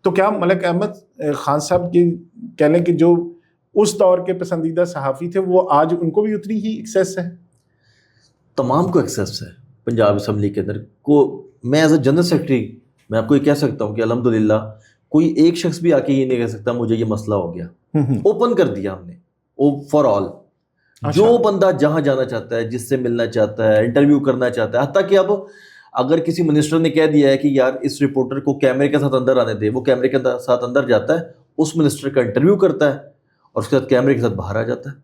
تو کیا ملک احمد خان صاحب کی کہہ لیں کہ جو اس دور کے پسندیدہ صحافی تھے وہ آج ان کو بھی اتنی ہی ایکسیس ہے؟ تمام کو ایکسیس ہے پنجاب اسمبلی کے اندر کو. میں ایز اے جنرل سیکرٹری میں آپ کو یہ کہہ سکتا ہوں کہ الحمدللہ کوئی ایک شخص بھی آ کے یہ نہیں کہہ سکتا مجھے یہ مسئلہ ہو گیا. اوپن کر دیا ہم نے فار آل. جو بندہ جہاں جانا چاہتا ہے, جس سے ملنا چاہتا ہے, انٹرویو کرنا چاہتا ہے, حتیٰ کہ اب اگر کسی منسٹر نے کہہ دیا ہے کہ یار اس رپورٹر کو کیمرے کے ساتھ اندر آنے دے, وہ کیمرے کے ساتھ اندر جاتا ہے, اس منسٹر کا انٹرویو کرتا ہے, اور اس کے ساتھ کیمرے کے ساتھ باہر آ جاتا ہے.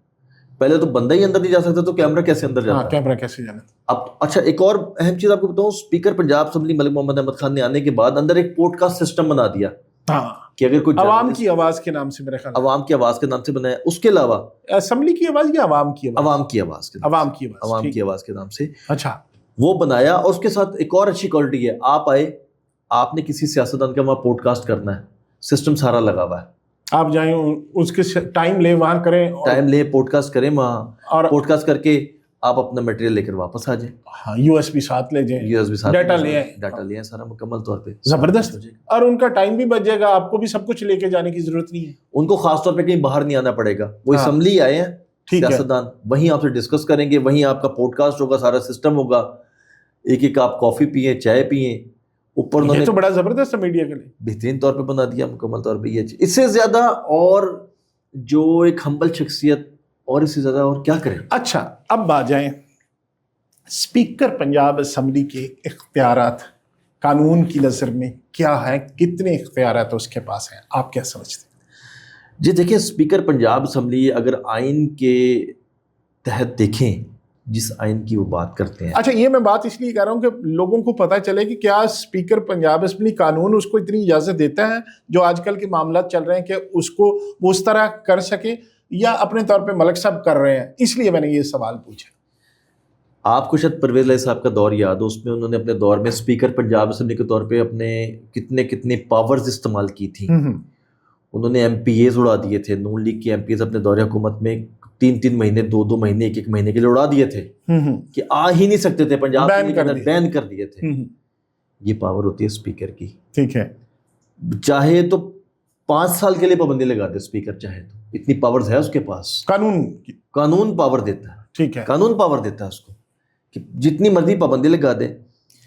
پہلے تو بندہ ہی اندر نہیں جا سکتا تو کیمرہ کیسے اندر جاتا ہے؟ کیمرہ کیسے جانا؟ اب اچھا ایک اور اہم چیز آپ کو بتاؤں، اسپیکر پنجاب اسمبلی ملک محمد احمد خان نے آنے کے بعد اندر ایک پوڈ کاسٹ سسٹم بنا دیا کہ اگر کوئی عوام کی آواز کے نام سے، میرے خیال عوام کی آواز کے نام سے بنایا، اس کے علاوہ اسمبلی کی آواز یا عوام کی آواز؟ عوام کی آواز کے عوام کی آواز، عوام کی آواز کے نام سے اچھا وہ بنایا. اور اس کے ساتھ ایک اور اچھی کوالٹی ہے، آپ آئے، آپ نے کسی سیاستدان کا وہاں پوڈ کاسٹ کرنا ہے، سسٹم سارا لگا ہوا ہے، آپ جائیں اس کے ٹائم لیں وہاں کریں، ٹائم لیں، پوڈ کاسٹ کریں وہاں، اور پوڈ کاسٹ کر کے آپ اپنا میٹیریل لے کر واپس آ جائیں. ہاں یو ایس بی ساتھ لے جائیں، یو ایس بی ساتھ ڈیٹا لے آئیں، ڈیٹا لے آئیں سارا مکمل طور پہ. زبردست. اور ان کا ٹائم بھی بچ جائے گا، آپ کو بھی سب کچھ لے کے جانے کی ضرورت نہیں ہے. ان کو خاص طور پہ کہیں باہر نہیں آنا پڑے گا، وہ اسمبلی آئے ہیں سیاستدان، وہیں آپ سے ڈسکس کریں گے، وہیں آپ کا پوڈ کاسٹ ہوگا، سارا سسٹم ہوگا، ایک ایک آپ کافی پئیں، چائے پئیں. اوپر انہوں نے تو بڑا زبردست ہے میڈیا کے لیے، بہترین طور پہ بنا دیا مکمل طور پہ یہ چیز. اس سے زیادہ اور جو ایک ہمبل شخصیت اور اس سے زیادہ اور کیا کریں. اچھا اب آ جائیں اسپیکر پنجاب اسمبلی کے اختیارات قانون کی نظر میں کیا ہیں، کتنے اختیارات اس کے پاس ہیں، آپ کیا سمجھتے ہیں؟ جی دیکھیں، اسپیکر پنجاب اسمبلی اگر آئین کے تحت دیکھیں، جس آئین کی وہ بات کرتے ہیں. اچھا یہ میں بات اس لیے کہہ رہا ہوں کہ لوگوں کو پتہ چلے کہ کیا اسپیکر پنجاب اسمبلی قانون اس کو اتنی اجازت دیتا ہے جو آج کل کے معاملات چل رہے ہیں کہ اس کو وہ اس طرح کر سکے، یا اپنے طور پہ ملک صاحب کر رہے ہیں؟ اس لیے میں نے یہ سوال پوچھا. آپ کو شاید پرویز علیہ صاحب کا دور یاد ہو، اس میں انہوں نے اپنے دور میں اسپیکر پنجاب اسمبلی کے طور پہ اپنے کتنے پاورز استعمال کی تھیں. انہوں نے ایم پی ایز اڑا دیے تھے، نون لیگ کے ایم پی ایز اپنے دور حکومت میں 3 مہینے 2 مہینے 1 مہینے کے لیے اڑا دیے تھے کہ آ ہی نہیں سکتے تھے پنجاب کے اندر، بین کر دیے تھے. یہ پاور ہوتی ہے اسپیکر کی. ٹھیک ہے، چاہے تو 5 سال کے لیے پابندی لگا دے اسپیکر، چاہے تو اتنی پاورز ہے اس کے پاس. قانون پاور دیتا ہے، ٹھیک ہے، قانون پاور دیتا ہے اس کو کہ جتنی مرضی پابندی لگا دے.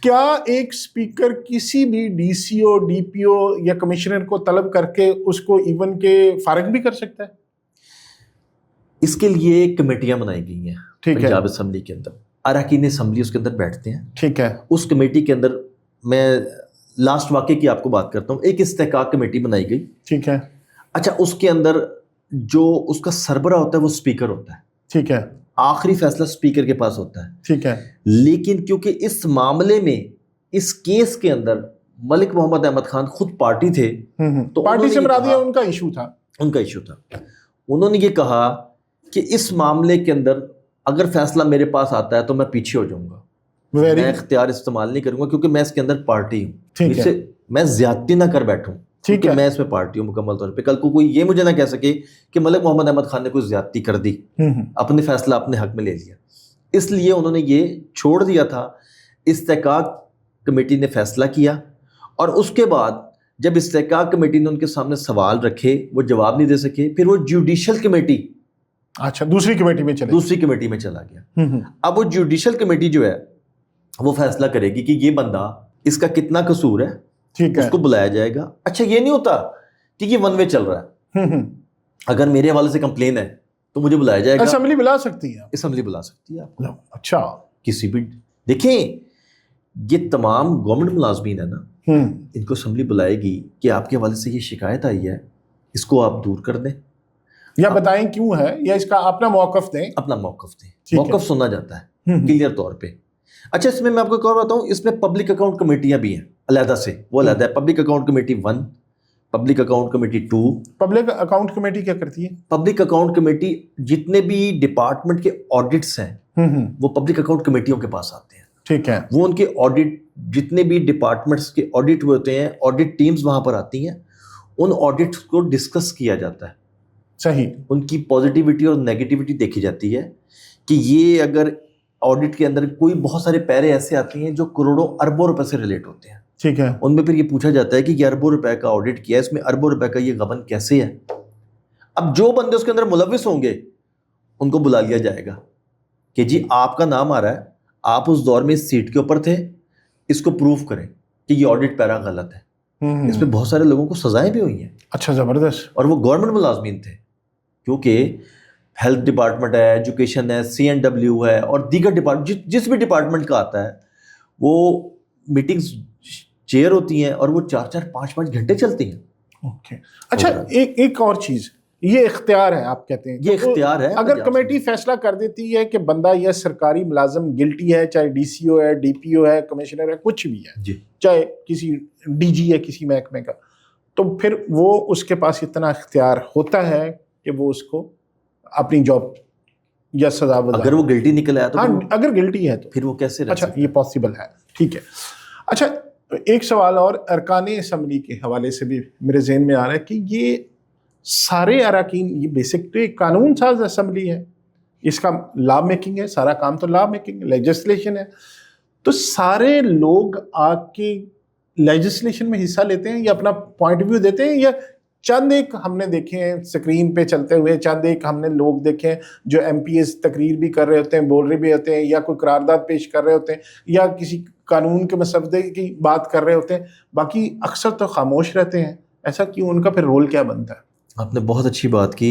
کیا ایک اسپیکر کسی بھی ڈی سی او، ڈی پی او یا کمشنر کو طلب کر کے اس کو ایون کے فارغ بھی کر سکتا ہے؟ اس کے لیے کمیٹیاں بنائی گئی ہیں پنجاب اسمبلی کے اندر، اراکین اسمبلی اس کے اندر بیٹھتے ہیں. ٹھیک ہے، اس کمیٹی کے اندر میں لاسٹ واقعے کی آپ کو بات کرتا ہوں. ایک استحقاق کمیٹی بنائی گئی. ٹھیک ہے، اچھا اس کے اندر جو اس کا سربراہ ہوتا ہے وہ اسپیکر ہوتا ہے. ٹھیک ہے، آخری فیصلہ اسپیکر کے پاس ہوتا ہے. ٹھیک ہے، لیکن کیونکہ اس معاملے میں، اس کیس کے اندر ملک محمد احمد خان خود پارٹی تھے، تو پارٹی سے مراد یہ ان کا ایشو تھا، انہوں نے یہ کہا کہ اس معاملے کے اندر اگر فیصلہ میرے پاس آتا ہے تو میں پیچھے ہو جاؤں گا، میں اختیار استعمال نہیں کروں گا کیونکہ میں اس کے اندر پارٹی ہوں، میں زیادتی نہ کر بیٹھوں کیونکہ میں اس میں پارٹی ہوں مکمل طور پہ. کل کو کوئی یہ مجھے نہ کہہ سکے کہ ملک محمد احمد خان نے کوئی زیادتی کر دی، اپنے فیصلہ اپنے حق میں لے لیا. اس لیے انہوں نے یہ چھوڑ دیا تھا. استحقاق کمیٹی نے فیصلہ کیا، اور اس کے بعد جب استحقاق کمیٹی نے ان کے سامنے سوال رکھے، وہ جواب نہیں دے سکے، پھر وہ جوڈیشل کمیٹی، اچھا دوسری کمیٹی میں چلا گیا. اب وہ جوڈیشل کمیٹی جو ہے وہ فیصلہ کرے گی کہ یہ بندہ، اس کا کتنا قصور ہے، اس کو بلایا جائے گا. اچھا یہ نہیں ہوتا کہ یہ ون وے چل رہا ہے، اگر میرے حوالے سے کمپلین ہے تو مجھے بلایا جائے گا. اسمبلی بلا سکتی ہے، اسمبلی بلا سکتی ہے آپ کو. اچھا کسی بھی، دیکھیں یہ تمام گورنمنٹ ملازمین ہیں نا، ان کو اسمبلی بلائے گی کہ آپ کے حوالے سے یہ شکایت آئی ہے، اس کو آپ دور کر دیں یا بتائیں کیوں ہے، یا اس کا اپنا موقف دیں. اپنا موقف دیں. موقف سنا جاتا ہے کلیئر طور پہ. اچھا اس میں آپ کو ایک اور بتاؤں، اس میں پبلک اکاؤنٹ کمیٹیاں بھی ہیں علیحدہ سے، وہ علیحدہ ہے. Public account committee 1، public account committee 2. Public account committee کیا کرتی ہے؟ پبلک اکاؤنٹ کمیٹی جتنے بھی ڈپارٹمنٹ کے آڈٹس ہیں وہ پبلک اکاؤنٹ کمیٹیوں کے پاس آتے ہیں. ٹھیک ہے، وہ ان کے آڈٹ، جتنے بھی ڈپارٹمنٹس کے آڈٹ ہوتے ہیں، آڈٹ ٹیمز وہاں پر آتی ہیں، ان آڈٹس کو ڈسکس کیا جاتا ہے. صحیح، ان کی پازیٹیوٹی اور نیگیٹیوٹی دیکھی جاتی ہے کہ یہ اگر آڈٹ کے اندر کوئی بہت سارے پیرے ایسے آتے ہیں جو کروڑوں اربوں روپے سے ریلیٹ ہوتے ہیں. ٹھیک ہے، ان میں پھر یہ پوچھا جاتا ہے کہ یہ اربوں روپے کا آڈٹ کیا ہے، اس میں اربوں روپے کا یہ غبن کیسے ہے. اب جو بندے اس کے اندر ملوث ہوں گے ان کو بلا لیا جائے گا کہ جی آپ کا نام آ رہا ہے، آپ اس دور میں اس سیٹ کے اوپر تھے، اس کو پروف کریں کہ یہ آڈٹ پیرا غلط ہے. اس میں بہت سارے لوگوں کو سزائیں بھی ہوئی ہیں. اچھا زبردست. اور وہ گورنمنٹ ملازمین تھے، کیونکہ ہیلتھ ڈپارٹمنٹ ہے، ایجوکیشن ہے، CNW ہے، اور دیگر ڈپارٹمنٹ جس بھی ڈپارٹمنٹ کا آتا ہے وہ میٹنگز چیئر ہوتی ہیں اور وہ 4-4 5-5 گھنٹے چلتی ہیں. اوکے. اچھا ایک اور چیز، یہ اختیار ہے آپ کہتے ہیں. یہ اختیار ہے. اگر کمیٹی فیصلہ کر دیتی ہے کہ بندہ یا سرکاری ملازم گلٹی ہے, چاہے ڈی سی او ہے, ڈی پی او ہے, کمشنر ہے, کچھ بھی ہے, جی, چاہے کسی ڈی جی ہے کسی محکمے کا, تو پھر وہ اس کے پاس اتنا اختیار ہوتا ہے کہ وہ اس کو اپنی جاب یا سزا اگر وہ گلٹی نکل آیا تو ہاں اگر گلٹی ہے تو پھر وہ کیسے رہ اچھا سکتا یہ پاسبل ہے. ٹھیک ہے. اچھا ایک سوال اور ارکان اسمبلی کے حوالے سے بھی میرے ذہن میں آ رہا ہے کہ یہ سارے اراکین, یہ بیسک تو ایک قانون ساز اسمبلی ہے, اس کا لا میکنگ ہے, سارا کام تو لا میکنگ لیجسلیشن ہے, تو سارے لوگ آ کے لیجسلیشن میں حصہ لیتے ہیں یا اپنا پوائنٹ ویو دیتے ہیں, یا چند ایک ہم نے دیکھے ہیں اسکرین پہ چلتے ہوئے, چند ایک ہم نے لوگ دیکھے ہیں جو ایم پی ایز تقریر بھی کر رہے ہوتے ہیں, بول رہے بھی ہوتے ہیں, یا کوئی قرارداد پیش کر رہے ہوتے ہیں, یا کسی قانون کے مسودے کی بات کر رہے ہوتے ہیں, باقی اکثر تو خاموش رہتے ہیں. ایسا کیوں, ان کا پھر رول کیا بنتا ہے؟ آپ نے بہت اچھی بات کی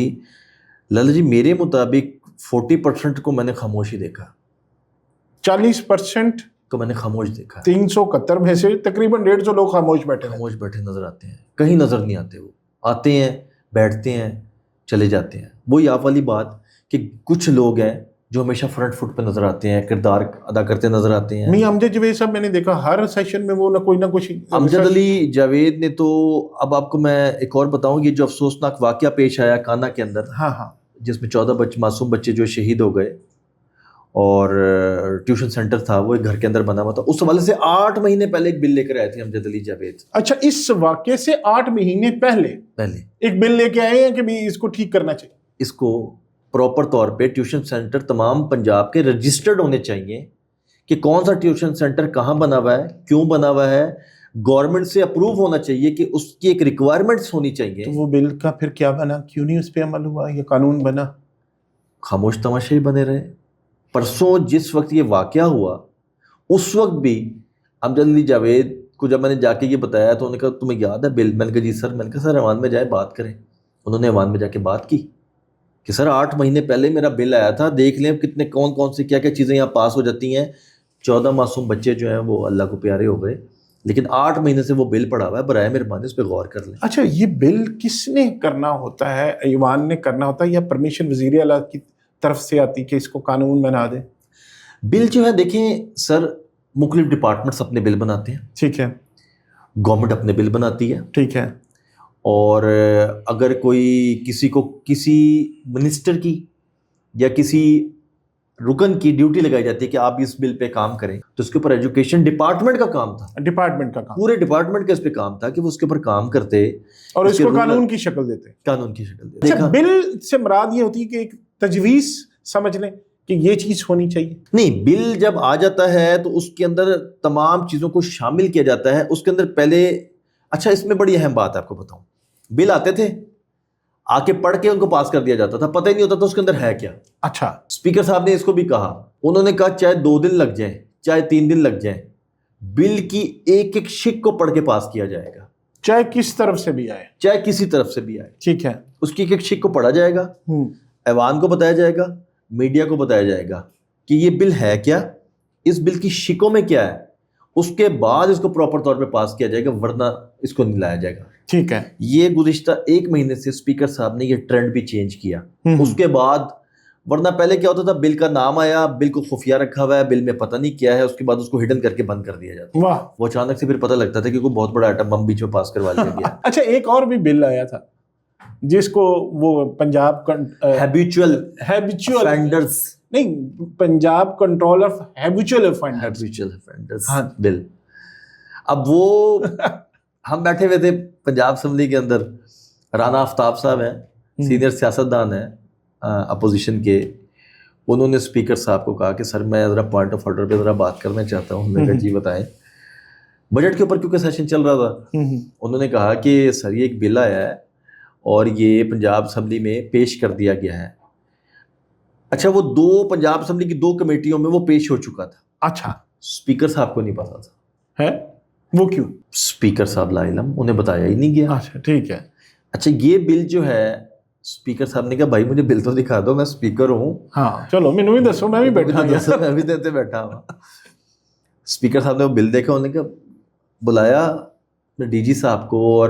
لالا جی. میرے مطابق 40% کو میں نے خاموشی دیکھا, 40% کو میں نے خاموش دیکھا. 371 میں سے تقریباً 150 لوگ خاموش بیٹھے نظر آتے ہیں, کہیں نظر نہیں آتے. وہ آتے ہیں, بیٹھتے ہیں, چلے جاتے ہیں. وہی آپ والی بات کہ کچھ لوگ ہیں جو ہمیشہ فرنٹ فٹ پہ نظر آتے ہیں, کردار ادا کرتے نظر آتے ہیں. میاں امجد جاوید صاحب میں نے دیکھا ہر سیشن میں وہ نہ کچھ. امجد علی جاوید نے تو, اب آپ کو میں ایک اور بتاؤں, یہ جو افسوسناک واقعہ پیش آیا کانا کے اندر, ہاں ہاں, جس میں 14 معصوم بچے جو شہید ہو گئے, اور ٹیوشن سینٹر تھا وہ ایک گھر کے اندر بنا ہوا تھا, اس حوالے سے 8 مہینے پہلے ایک بل لے کر آئے تھے امجد علی جاوید. اچھا اس واقعے سے 8 مہینے پہلے ایک بل لے کے آئے ہیں کہ بھی اس کو ٹھیک کرنا چاہیے, اس کو پراپر طور پہ ٹیوشن سینٹر تمام پنجاب کے رجسٹرڈ ہونے چاہیے کہ کون سا ٹیوشن سینٹر کہاں بنا ہوا ہے, کیوں بنا ہوا ہے, گورنمنٹ سے اپروو ہونا چاہیے کہ اس کی ایک ریکوائرمنٹس ہونی چاہیے. تو وہ بل کا پھر کیا بنا, کیوں نہیں اس پہ عمل ہوا, یہ قانون بنا؟ خاموش تماشائی بنے رہے. پرسوں جس وقت یہ واقعہ ہوا اس وقت بھی امجد علی جاوید کو جب میں نے جا کے یہ بتایا تو انہوں نے کہا تمہیں یاد ہے بل؟ میں نے کہا جی سر. میں نے کہا سر ایوان میں جائے بات کریں. انہوں نے ایوان میں جا کے بات کی کہ سر 8 مہینے پہلے میرا بل آیا تھا, دیکھ لیں کتنے کون سی کیا کیا چیزیں یہاں پاس ہو جاتی ہیں. 14 معصوم بچے جو ہیں وہ اللہ کو پیارے ہو گئے, لیکن 8 مہینے سے وہ بل پڑا ہوا ہے. برائے مہربانی اس پہ غور کر لیں. اچھا یہ بل کس نے کرنا ہوتا ہے, ایوان نے کرنا ہوتا ہے یا پرمیشن وزیر اعلیٰ کی طرف سے آتی کہ اس کو قانون بنا دے؟ بل جو ہے دیکھیں سر, مختلف ڈپارٹمنٹس اپنے بل بناتے ہیں. ٹھیک ہے. گورنمنٹ اپنے بل بناتی ہے. ٹھیک ہے. اور اگر کوئی کسی کو کسی منسٹر کی یا کسی رکن کی ڈیوٹی لگائی جاتی ہے کہ آپ اس بل پہ کام کریں, تو اس کے اوپر ایجوکیشن ڈپارٹمنٹ کا کام تھا. ڈپارٹمنٹ کا کام, پورے ڈپارٹمنٹ کا اس پہ کام تھا کہ وہ اس کے اوپر کام کرتے اور اس کو قانون کی شکل دیتے. قانون کی شکل دیتے. اچھا بل سے مراد یہ ہوتی ہے کہ ایک تجویز سمجھ لیں کہ یہ چیز ہونی چاہیے. نہیں, بل جب آ جاتا ہے تو اس کے اندر تمام چیزوں کو شامل کیا جاتا ہے. اس کے اندر پہلے, اچھا اس میں بڑی اہم بات آپ کو بتاؤں, بل آتے تھے, آ کے پڑھ کے ان کو پاس کر دیا جاتا تھا, پتہ ہی نہیں ہوتا تھا اس کے اندر ہے کیا. اچھا اسپیکر صاحب نے اس کو بھی کہا, انہوں نے کہا چاہے 2 دن لگ جائیں چاہے 3 دن لگ جائیں, بل کی ایک ایک شق کو پڑھ کے پاس کیا جائے گا, چاہے کس طرف سے بھی آئے, چاہے کسی طرف سے بھی آئے. ٹھیک ہے. اس کی ایک ایک شق کو پڑھا جائے گا, ایوان کو بتایا جائے گا, میڈیا کو بتایا جائے گا کہ یہ بل ہے کیا, اس بل کی شکوں میں کیا ہے, اس کے بعد اس کو پراپر طور پہ پاس کیا جائے گا, ورنہ اس کو نہیں لایا جائے گا. ٹھیک ہے. یہ گزشتہ 1 مہینے سے اسپیکر صاحب نے یہ ٹرینڈ بھی چینج کیا. اس کے بعد, ورنہ پہلے کیا ہوتا تھا, بل کا نام آیا, بل کو خفیہ رکھا ہوا ہے, بل میں پتہ نہیں کیا ہے, اس کے بعد اس کو ہڈن کر کے بند کر دیا جاتا. واہ. وہ اچانک سے پھر پتہ لگتا تھا کہ کوئی بہت بڑا ایٹم بم بیچ میں پاس کروا لیا گیا. اچھا ایک اور بھی بل آیا تھا جس کو وہ پنجاب ہیبیچول افینڈرز نہیں, Punjab control of habitual offenders bill. اب وہ ہم بیٹھے ہوئے تھے پنجاب اسمبلی کے اندر, رانا آفتاب صاحب ہیں, سینئر سیاستدان ہیں اپوزیشن کے, انہوں نے اسپیکر صاحب کو کہا کہ سر میں ذرا پوائنٹ آف آرڈر پہ ذرا بات کرنا چاہتا ہوں. انہوں نے کہا جی بتائیں. بجٹ کے اوپر کیونکہ سیشن چل رہا تھا, انہوں نے کہا کہ سر یہ ایک بل آیا ہے اور یہ پنجاب اسمبلی میں پیش کر دیا گیا ہے. اچھا وہ 2 پنجاب اسمبلی کی 2 کمیٹیوں میں وہ پیش ہو چکا تھا. اچھا اسپیکر صاحب کو نہیں پتا تھا. ہے وہ کیوں؟ اسپیکر صاحب لا علم, انہیں بتایا ہی نہیں گیا. اچھا ٹھیک ہے. اچھا یہ بل جو ہے, اسپیکر صاحب نے کہا بھائی مجھے بل تو دکھا دو, میں اسپیکر ہوں. ہاں چلو مینوں بھی دسو, میں بھی بیٹھا ہوں, میں بھی دیتے بیٹھا ہوں. اسپیکر صاحب نے وہ بل دیکھا, انہوں نے کہا بلایا ڈی جی صاحب کو اور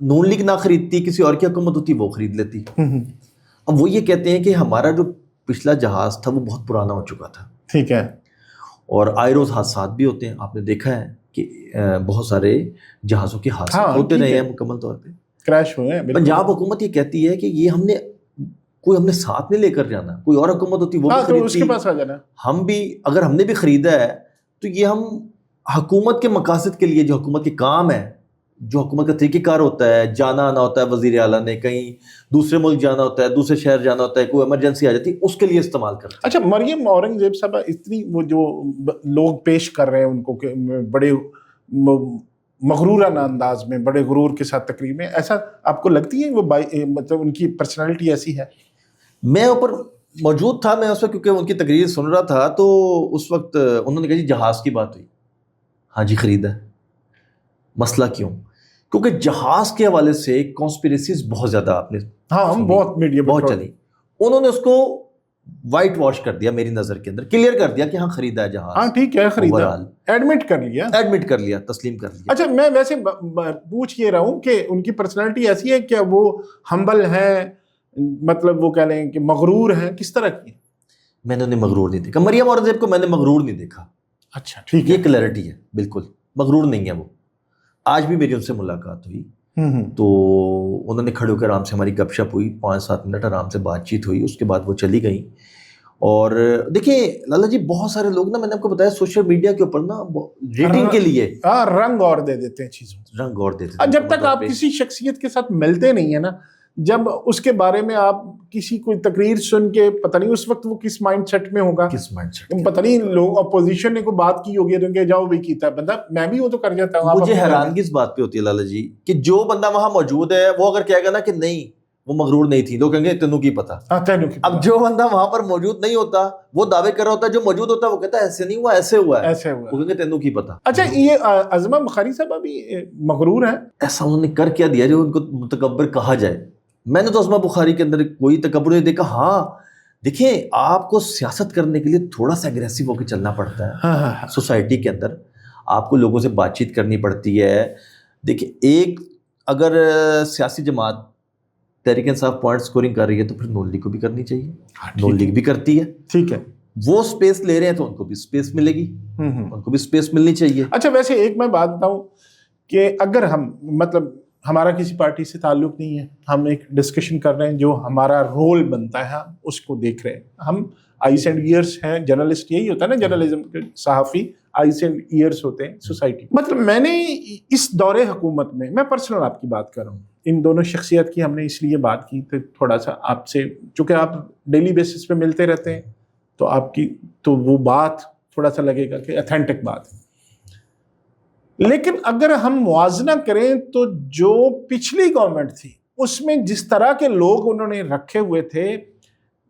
نون لیگ نہ خریدتی، کسی اور کی حکومت ہوتی وہ خرید لیتی. اب وہ یہ کہتے ہیں کہ ہمارا جو پچھلا جہاز تھا وہ بہت پرانا ہو چکا تھا. ٹھیک ہے. اور آئے روز حادثات بھی ہوتے ہیں، آپ نے دیکھا ہے کہ بہت سارے جہازوں کے حادثات ہوتے رہے ہیں مکمل طور پہ، کریش ہوئے ہیں. پنجاب حکومت یہ کہتی ہے کہ یہ ہم نے ساتھ نہیں لے کر جانا، کوئی اور حکومت ہوتی وہ بھی تو اس خریدتی، کے پاس آ جانا. ہم بھی اگر ہم نے بھی خریدا ہے تو یہ ہم حکومت کے مقاصد کے لیے، جو حکومت کے کام ہے، جو حکومت کا طریقہ کار ہوتا ہے، جانا آنا ہوتا ہے، وزیر اعلیٰ نے کہیں دوسرے ملک جانا ہوتا ہے، دوسرے شہر جانا ہوتا ہے، کوئی ایمرجنسی آ جاتی ہے، اس کے لیے استعمال کرتے ہیں. اچھا، مریم اورنگزیب صاحب اتنی وہ جو لوگ پیش کر رہے ہیں ان کو کہ بڑے مغرورانہ انداز میں، بڑے غرور کے ساتھ تقریر میں، ایسا آپ کو لگتی ہے وہ مطلب ان کی پرسنالٹی ایسی ہے؟ میں اوپر موجود تھا، میں اس وقت کیونکہ ان کی تقریر سن رہا تھا، تو اس وقت انہوں نے کہا جی جہاز کی بات ہوئی، ہاں جی خریدا ہے. مسئلہ کیوں؟ کیونکہ جہاز کے حوالے سے کانسپیریسیز بہت زیادہ آپ نے بہت میڈیا بہت چلی. انہوں نے اس کو وائٹ واش کر دیا، میری نظر کے اندر کلیئر کر دیا کہ ہاں خریدا ہے جہاز. ہاں ٹھیک ہے، خریدا، ایڈمٹ کر لیا، تسلیم کر لیا. اچھا، میں ویسے پوچھ یہ رہا ہوں کہ ان کی پرسنالٹی ایسی ہے کہ وہ ہمبل ہیں، مطلب وہ کہہ لیں کہ مغرور ہیں، کس طرح کی؟ میں نے انہیں مغرور نہیں دیکھا، مریم اورنگزیب کو میں نے مغرور نہیں دیکھا. اچھا ٹھیک ہے، یہ کلیئرٹی ہے، بالکل مغرور نہیں ہے وہ. آج بھی میری ان سے ملاقات ہوئی تو انہوں نے کھڑے ہو کر آرام سے ہماری گپ شپ ہوئی، 5-7 منٹ آرام سے بات چیت ہوئی، اس کے بعد وہ چلی گئیں. اور دیکھیں لالا جی، بہت سارے لوگ نا، میں نے آپ کو بتایا سوشل میڈیا کے اوپر نا ریٹنگ کے لیے رنگ اور دے دیتے ہیں چیزوں، رنگ اور دیتے ہیں. جب تک آپ کسی شخصیت کے ساتھ ملتے نہیں ہیں نا، جب اس کے بارے میں آپ کسی کوئی تقریر سن کے پتہ نہیں اس وقت وہ کس مائنڈ سیٹ میں ہوگا، کس مائنڈ سیٹ، پتہ نہیں لوگ اپوزیشن نے کوئی بات کی ہوگی تو کہ جاؤ بھی کیتا ہے بندہ، میں بھی وہ تو کر جاتا ہوں. مجھے حیرانگی اس بات پہ ہوتی ہے لالا جی کہ جو بندہ وہاں موجود ہے وہ اگر کہے گا نا کہ نہیں وہ مغرور نہیں تھی، لوگ کہیں گے تینوں کی پتہ. اب جو بندہ وہاں پر موجود نہیں ہوتا وہ دعوے کر رہا ہوتا ہے، جو موجود ہوتا ہے وہ کہتا ہے ایسے نہیں ہوا، ایسے ہوا ہے، وہ کہیں گے تینوں کی پتہ. اچھا، یہ عظمہ بخاری صاحب بھی مغرور ہیں؟ ایسا انہوں نے کر کیا دیا جو ان کو متکبر کہا جائے؟ میں نے تو عظمہ بخاری کے اندر کوئی تکبر نہیں دیکھا. ہاں دیکھیں، آپ کو سیاست کرنے کے لیے تھوڑا سا اگریسو ہو کے چلنا پڑتا ہے سوسائٹی کے اندر، آپ کو لوگوں سے بات چیت کرنی پڑتی ہے. دیکھیں، ایک اگر سیاسی جماعت تحریک انصاف پوائنٹ سکورنگ کر رہی ہے تو پھر نون لیگ کو بھی کرنی چاہیے. نون لیگ بھی کرتی ہے، ٹھیک ہے، وہ سپیس لے رہے ہیں تو ان کو بھی سپیس ملے گی، ان کو بھی سپیس ملنی چاہیے. اچھا، ویسے ایک میں بات بتاؤں کہ اگر ہم مطلب ہمارا کسی پارٹی سے تعلق نہیں ہے، ہم ایک ڈسکشن کر رہے ہیں، جو ہمارا رول بنتا ہے ہم اس کو دیکھ رہے ہیں، ہم آئیز اینڈ ایئرس ہیں، جرنلسٹ یہی ہوتا ہے نا، جرنلزم کے صحافی آئیز اینڈ ایئرس ہوتے ہیں سوسائٹی. مطلب میں نے اس دور حکومت میں پرسنل آپ کی بات کر رہا ہوں، ان دونوں شخصیت کی ہم نے اس لیے بات کی تو تھوڑا سا آپ سے، چونکہ آپ ڈیلی بیسس پہ ملتے رہتے ہیں تو آپ کی تو وہ بات تھوڑا سا لگے گا کہ اتھینٹک بات ہے. لیکن اگر ہم موازنہ کریں تو جو پچھلی گورنمنٹ تھی اس میں جس طرح کے لوگ انہوں نے رکھے ہوئے تھے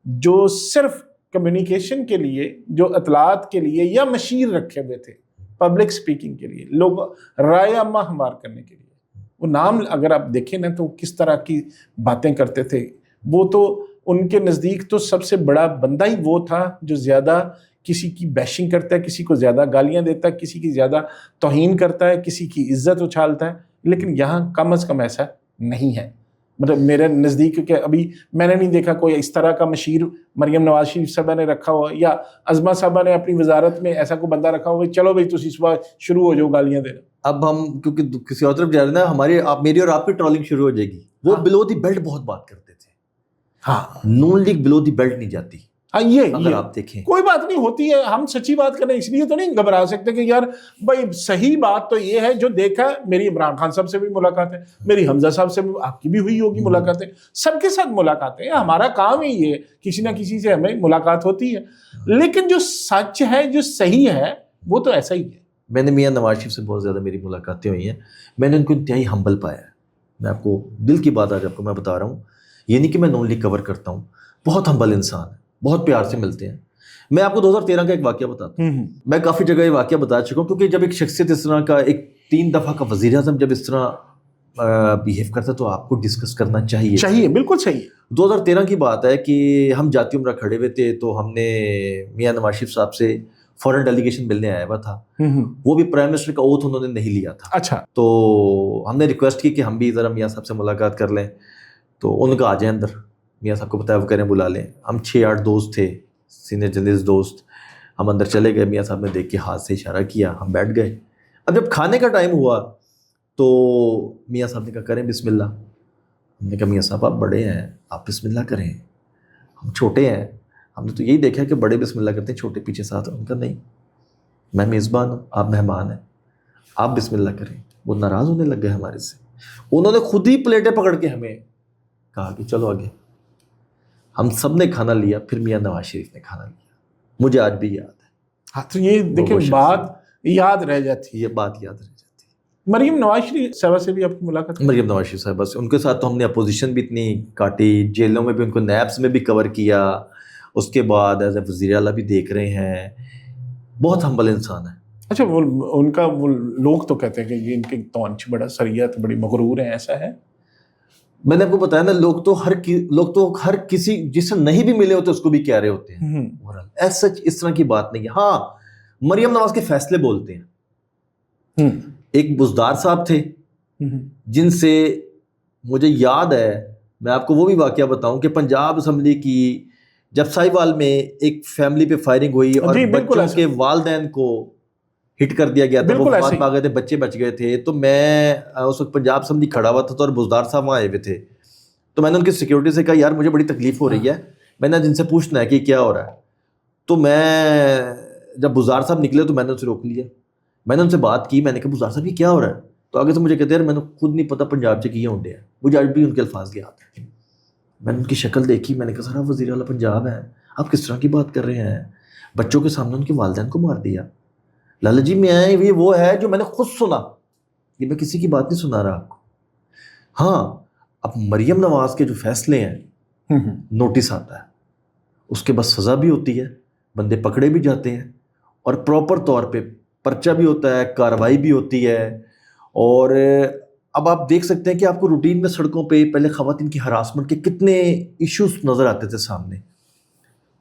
جو صرف کمیونیکیشن کے لیے، جو اطلاعات کے لیے، یا مشیر رکھے ہوئے تھے پبلک سپیکنگ کے لیے، لوگ رائے عامہ ہموار کرنے کے لیے، وہ نام اگر آپ دیکھیں نا تو کس طرح کی باتیں کرتے تھے. وہ تو ان کے نزدیک تو سب سے بڑا بندہ ہی وہ تھا جو زیادہ کسی کی بیشنگ کرتا ہے، کسی کو زیادہ گالیاں دیتا ہے، کسی کی زیادہ توہین کرتا ہے، کسی کی عزت اچھالتا ہے. لیکن یہاں کم از کم ایسا نہیں ہے. مطلب میرے نزدیک کہ ابھی میں نے نہیں دیکھا کوئی اس طرح کا مشیر مریم نواز شریف صاحبہ نے رکھا ہوا، یا عظمہ صاحبہ نے اپنی وزارت میں ایسا کوئی بندہ رکھا ہوا چلو بھائی تسی صبح شروع ہو جاؤ گالیاں دینا. اب ہم کیونکہ کسی اور طرف جا رہے ہیں، میری اور آپ کی ٹرولنگ شروع ہو جائے گی. وہ بلو دی بیلٹ بہت بات کرتے تھے. ہاں، نون لیگ بلو دی بیلٹ نہیں جاتی. یہ اگر آپ دیکھیں کوئی بات نہیں ہوتی ہے، ہم سچی بات کریں، اس لیے تو نہیں گھبرا سکتے کہ یار بھائی صحیح بات تو یہ ہے جو دیکھا. میری عمران خان صاحب سے بھی ملاقات ہے، میری حمزہ صاحب سے بھی، آپ کی بھی ہوئی ہوگی ملاقاتیں، سب کے ساتھ ملاقاتیں، ہمارا کام ہی یہ ہے، کسی نہ کسی سے ہمیں ملاقات ہوتی ہے. لیکن جو سچ ہے، جو صحیح ہے، وہ تو ایسا ہی ہے. میں نے میاں نواز شریف سے بہت زیادہ میری ملاقاتیں ہوئی ہیں، میں نے ان کو انتہائی ہمبل پایا ہے. میں آپ کو دل کی بات آج آپ کو میں بتا رہا ہوں، یہ نہیں کہ میں نون لیگ کور کرتا ہوں، بہت ہمبل انسان ہے، بہت پیار سے ملتے ہیں. میں آپ کو 2013 کا ایک واقعہ بتاتا ہوں. میں کافی جگہ یہ واقعہ بتا چکا ہوں، کیونکہ جب ایک شخصیت اس طرح کا، ایک 3 دفعہ کا وزیر اعظم جب اس طرح بیہیو کرتا ہے تو آپ کو ڈسکس کرنا چاہیے. بالکل صحیح. 2013 کی بات ہے کہ ہم جاتی عمرہ کھڑے ہوئے تھے، تو ہم نے میاں نواز شریف صاحب سے فورن ڈیلیگیشن ملنے آیا ہوا تھا، وہ بھی پرائم منسٹر کا اوتھ انہوں نے نہیں لیا تھا. اچھا. تو ہم نے ریکویسٹ کی کہ ہم بھی ذرا میاں صاحب سے ملاقات کر لیں، تو ان کا آ جائیں اندر، میاں صاحب کو بتایا وہ کہہ رہے ہیں بلا لیں. ہم 6-8 دوست تھے، سینئر جرنلسٹ دوست، ہم اندر چلے گئے. میاں صاحب نے دیکھ کے ہاتھ سے اشارہ کیا، ہم بیٹھ گئے. اب جب کھانے کا ٹائم ہوا تو میاں صاحب نے کہا کریں بسم اللہ. ہم نے کہا میاں صاحب آپ بڑے ہیں، آپ بسم اللہ کریں، ہم چھوٹے ہیں، ہم نے تو یہی دیکھا کہ بڑے بسم اللہ کرتے ہیں، چھوٹے پیچھے ساتھ. ان کا نہیں، میں میزبان ہوں، آپ مہمان ہیں، آپ بسم اللہ کریں. وہ ناراض ہونے لگ گئے ہمارے سے. انہوں نے خود ہی پلیٹیں پکڑ کے ہمیں کہا کہ چلو آگے. ہم سب نے کھانا لیا، پھر میاں نواز شریف نے کھانا لیا. مجھے آج بھی یاد ہے. ہاں تو یہ دیکھیں بات یاد رہ جاتی ہے، یہ بات یاد رہ جاتی ہے. مریم نواز شریف صاحبہ سے بھی آپ کی ملاقات؟ مریم نواز شریف صاحبہ سے، ان کے ساتھ تو ہم نے اپوزیشن بھی اتنی کاٹی، جیلوں میں بھی ان کو نیبس میں بھی کور کیا، اس کے بعد ایز اے وزیر اعلیٰ بھی دیکھ رہے ہیں. بہت ہمبل انسان ہے. اچھا، وہ ان کا وہ لوگ تو کہتے ہیں کہ یہ ان کے تونچ بڑا سریعت بڑی مغرور ہیں، ایسا ہے؟ میں نے آپ کو بتایا نا، لوگ تو ہر کسی جس سے نہیں بھی ملے ہوتے اس کو بھی کہہ رہے ہوتے ہیں. ایس سچ اس طرح کی بات نہیں ہے. ہاں مریم نواز کے فیصلے بولتے ہیں. ایک بزدار صاحب تھے جن سے مجھے یاد ہے، میں آپ کو وہ بھی واقعہ بتاؤں کہ پنجاب اسمبلی کی جب ساہیوال میں ایک فیملی پہ فائرنگ ہوئی اور بچوں کے والدین کو ہٹ کر دیا گیا تھا، وہ وفات پا گئے تھے، بچے بچ گئے تھے. تو میں اس وقت پنجاب اسمبلی کھڑا ہوا تھا تو اور بزدار صاحب وہاں آئے ہوئے تھے. تو میں نے ان کی سیکورٹی سے کہا یار مجھے بڑی تکلیف ہو رہی ہے، میں نے جن سے پوچھنا ہے کہ کیا ہو رہا ہے. تو میں جب بزدار صاحب نکلے تو میں نے ان سے روک لیا. میں نے ان سے بات کی، میں نے کہا بزدار صاحب یہ کیا ہو رہا ہے؟ تو آگے سے مجھے کہتے ہیں میں نے خود نہیں پتا پنجاب سے کیا ہونڈے ہیں. مجھے آج بھی ان کے الفاظ یاد ہیں. میں نے ان کی شکل دیکھی، میں نے کہا سر آپ وزیر اعلیٰ پنجاب ہیں، آپ کس طرح کی بات کر رہے ہیں؟ بچوں کے سامنے ان کے والدین کو مار دیا. لالا جی میں یہ وہ ہے جو میں نے خود سنا، یہ میں کسی کی بات نہیں سنا رہا آپ کو. ہاں اب مریم نواز کے جو فیصلے ہیں، نوٹس آتا ہے، اس کے بعد سزا بھی ہوتی ہے، بندے پکڑے بھی جاتے ہیں، اور پراپر طور پہ پرچہ بھی ہوتا ہے، کارروائی بھی ہوتی ہے. اور اب آپ دیکھ سکتے ہیں کہ آپ کو روٹین میں سڑکوں پہ پہلے خواتین کی ہراسمنٹ کے کتنے ایشوز نظر آتے تھے سامنے.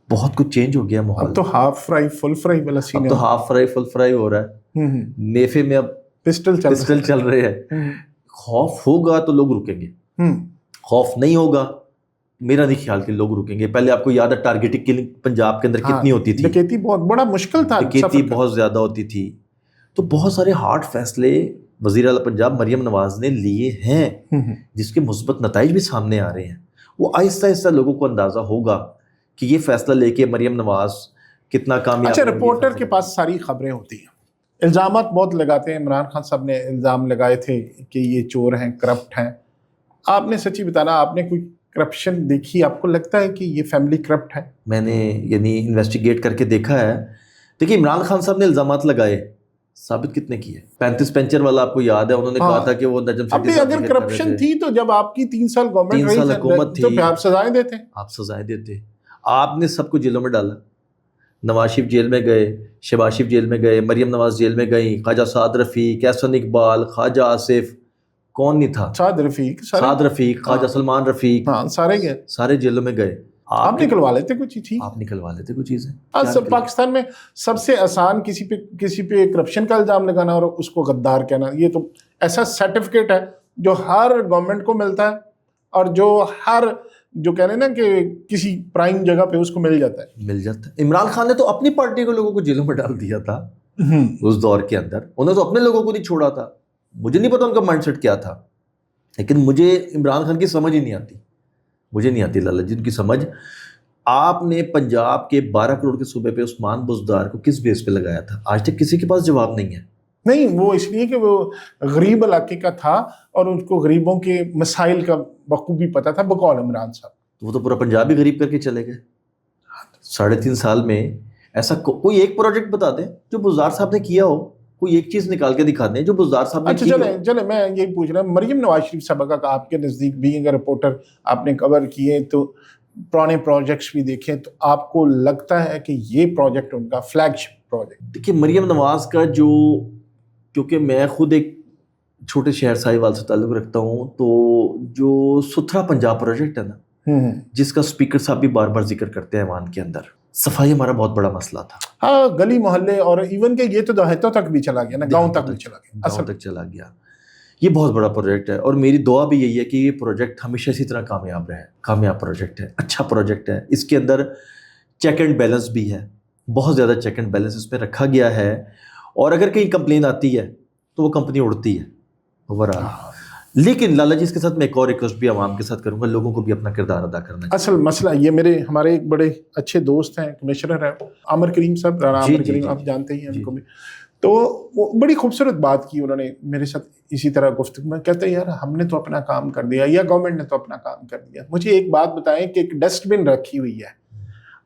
بہت کچھ چینج ہو گیا ماحول. اب تو ہاف فرائی فل فرائی والا سین ہے. اب تو ہاف فرائی فل فرائی ہو رہا ہے. نیفے میں اب پسٹل چل رہے ہیں. خوف ہوگا تو لوگ رکیں گے، خوف نہیں ہوگا میرا نہیں خیال کہ لوگ رکیں گے. پہلے آپ کو یاد ہے ٹارگیٹنگ کلنگ پنجاب کے اندر کتنی ہوتی تھی، ڈکیتی بہت بڑا مشکل تھا، ڈکیتی بہت زیادہ ہوتی تھی. تو بہت سارے ہارڈ فیصلے وزیر اعلیٰ پنجاب مریم نواز نے لیے ہیں جس کے مثبت نتائج بھی سامنے آ رہے ہیں. وہ آہستہ آہستہ لوگوں کو اندازہ ہوگا کہ یہ فیصلہ لے کے مریم نواز کتنا کامیاب. اچھا، رپورٹر کے پاس ساری خبریں ہوتی ہیں، الزامات بہت لگاتے ہیں. عمران خان صاحب نے الزام لگائے تھے کہ یہ چور ہیں، کرپٹ ہیں. آپ نے سچی بتانا، آپ نے کوئی کرپشن دیکھی؟ آپ کو لگتا ہے کہ یہ فیملی کرپٹ ہے؟ میں نے یعنی انویسٹیگیٹ کر کے دیکھا ہے. دیکھیے عمران خان صاحب نے الزامات لگائے، ثابت کتنے کیے؟ 35 پینچر والا آپ کو یاد ہے، انہوں نے کہا تھا کہ وہ نجم سیٹھی صاحب اگر کرپشن تھی تو جب آپ کی 3 سال گورنمنٹ رہی، 3 سال حکومت تھی، تو آپ سزائیں دیتے. آپ سزائیں دیتے. آپ نے سب کو جیلوں میں ڈالا. نواز شریف جیل میں گئے، شہباز شریف جیل میں گئے، مریم نواز جیل میں گئی، خواجہ سعد رفیق، احسن اقبال، خواجہ آصف، کون نہیں تھا؟ سعد رفیق، خواجہ سلمان رفیق، سارے گئے، سارے جیلوں میں گئے. آپ نکلوا لیتے کچھ چیز، آپ نکلوا لیتے کچھ چیزیں. پاکستان میں سب سے آسان کسی پہ کرپشن کا الزام لگانا اور اس کو غدار کہنا. یہ تو ایسا سرٹیفکیٹ ہے جو ہر گورنمنٹ کو ملتا ہے اور جو کہہ رہے ہیں نا کہ کسی پرائم جگہ پہ اس کو مل جاتا ہے. عمران خان نے تو اپنی پارٹی کے لوگوں کو جیلوں میں ڈال دیا تھا اس دور کے اندر. انہوں نے تو اپنے لوگوں کو نہیں چھوڑا تھا. مجھے نہیں پتا ان کا مائنڈ سیٹ کیا تھا، لیکن مجھے عمران خان کی سمجھ ہی نہیں آتی. مجھے نہیں آتی لالا جی ان کی سمجھ. آپ نے پنجاب کے 12 کروڑ کے صوبے پہ عثمان بزدار کو کس بیس پہ لگایا تھا؟ آج تک کسی کے پاس جواب نہیں ہے. نہیں، وہ اس لیے کہ وہ غریب علاقے کا تھا اور ان کو غریبوں کے مسائل کا بخوبی پتہ تھا بقول عمران صاحب. وہ تو پورا پنجاب ہی غریب کر کے چلے گئے 3.5 سال میں. ایسا کوئی ایک پروجیکٹ بتا دیں جو بزدار صاحب نے کیا ہو، کوئی ایک چیز نکال کے دکھا دیں جو بزدار صاحب نے کی ہو. اچھا چلیں میں یہی پوچھ رہا ہوں، مریم نواز شریف صاحبہ کا آپ کے نزدیک بھی اگر رپورٹر آپ نے کور کیے تو پرانے پروجیکٹس بھی دیکھیں، تو آپ کو لگتا ہے کہ یہ پروجیکٹ ان کا فلیگ شپ پروجیکٹ؟ دیکھیے مریم نواز کا کیونکہ میں خود ایک چھوٹے شہر ساہیوال سے تعلق رکھتا ہوں، تو جو ستھرا پنجاب پروجیکٹ ہے نا، جس کا اسپیکر صاحب بھی بار بار ذکر کرتے ہیں ایوان کے اندر، صفائی ہمارا بہت بڑا مسئلہ تھا. ہاں گلی محلے اور ایون کہ یہ تو دیہاتوں تک بھی چلا گیا نا، گاؤں تک بھی چلا گیا، گاؤں تک چلا گیا. یہ بہت بڑا پروجیکٹ ہے اور میری دعا بھی یہی ہے کہ یہ پروجیکٹ ہمیشہ اسی طرح کامیاب رہے. کامیاب پروجیکٹ ہے، اچھا پروجیکٹ ہے. اس کے اندر چیک اینڈ بیلنس بھی ہے، بہت زیادہ چیک اینڈ بیلنس اس میں رکھا گیا ہے. اور اگر کہیں کمپلین آتی ہے تو وہ کمپنی اڑتی ہے اوورآل. لیکن لالا جی اس کے ساتھ میں ایک اور ریکویسٹ بھی عوام کے ساتھ کروں گا، لوگوں کو بھی اپنا کردار ادا کرنا چاہیے. اصل مسئلہ یہ ہمارے ایک بڑے اچھے دوست ہیں، کمشنر ہیں عامر کریم صاحب، رانا عامر کریم، آپ جانتے ہی ہیں ان کو بھی. تو وہ بڑی خوبصورت بات کی انہوں نے میرے ساتھ اسی طرح گفتگو میں. کہتے ہیں یار ہم نے تو اپنا کام کر دیا یا گورنمنٹ نے تو اپنا کام کر دیا. مجھے ایک بات بتائیں کہ ایک ڈسٹ بن رکھی ہوئی ہے،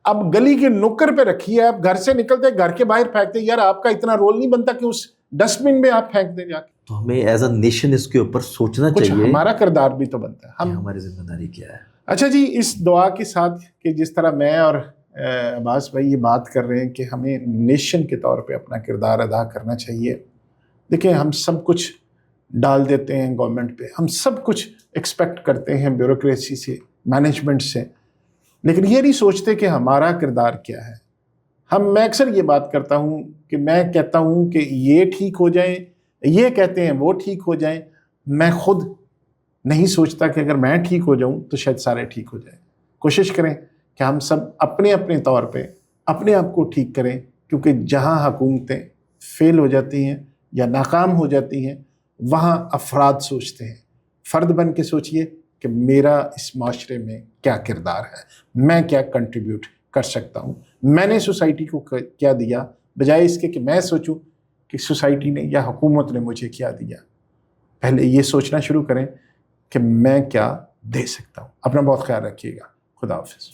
اب گلی کے نکر پہ رکھی ہے، اب گھر سے نکلتے گھر کے باہر پھینکتے، یار آپ کا اتنا رول نہیں بنتا کہ اس ڈسٹ بن میں آپ پھینک دیں جا کے؟ تو ہمیں ایز اے نیشن اس کے اوپر سوچنا کچھ چاہیے، ہمارا کردار بھی تو بنتا ہے، ہماری ذمہ داری کیا ہے. اچھا جی، اس دعا کے ساتھ کہ جس طرح میں اور عباس بھائی یہ بات کر رہے ہیں کہ ہمیں نیشن کے طور پہ اپنا کردار ادا کرنا چاہیے. دیکھیں ہم سب کچھ ڈال دیتے ہیں گورنمنٹ پہ، ہم سب کچھ ایکسپیکٹ کرتے ہیں بیوروکریسی سے، مینجمنٹ سے، لیکن یہ نہیں سوچتے کہ ہمارا کردار کیا ہے. میں اکثر یہ بات کرتا ہوں کہ میں کہتا ہوں کہ یہ ٹھیک ہو جائیں، یہ کہتے ہیں وہ ٹھیک ہو جائیں. میں خود نہیں سوچتا کہ اگر میں ٹھیک ہو جاؤں تو شاید سارے ٹھیک ہو جائیں. کوشش کریں کہ ہم سب اپنے اپنے طور پہ اپنے آپ کو ٹھیک کریں، کیونکہ جہاں حکومتیں فیل ہو جاتی ہیں یا ناکام ہو جاتی ہیں وہاں افراد سوچتے ہیں. فرد بن کے سوچئے کہ میرا اس معاشرے میں کیا کردار ہے، میں کیا کنٹریبیوٹ کر سکتا ہوں، میں نے سوسائٹی کو کیا دیا، بجائے اس کے کہ میں سوچوں کہ سوسائٹی نے یا حکومت نے مجھے کیا دیا. پہلے یہ سوچنا شروع کریں کہ میں کیا دے سکتا ہوں. اپنا بہت خیال رکھیے گا. خدا حافظ.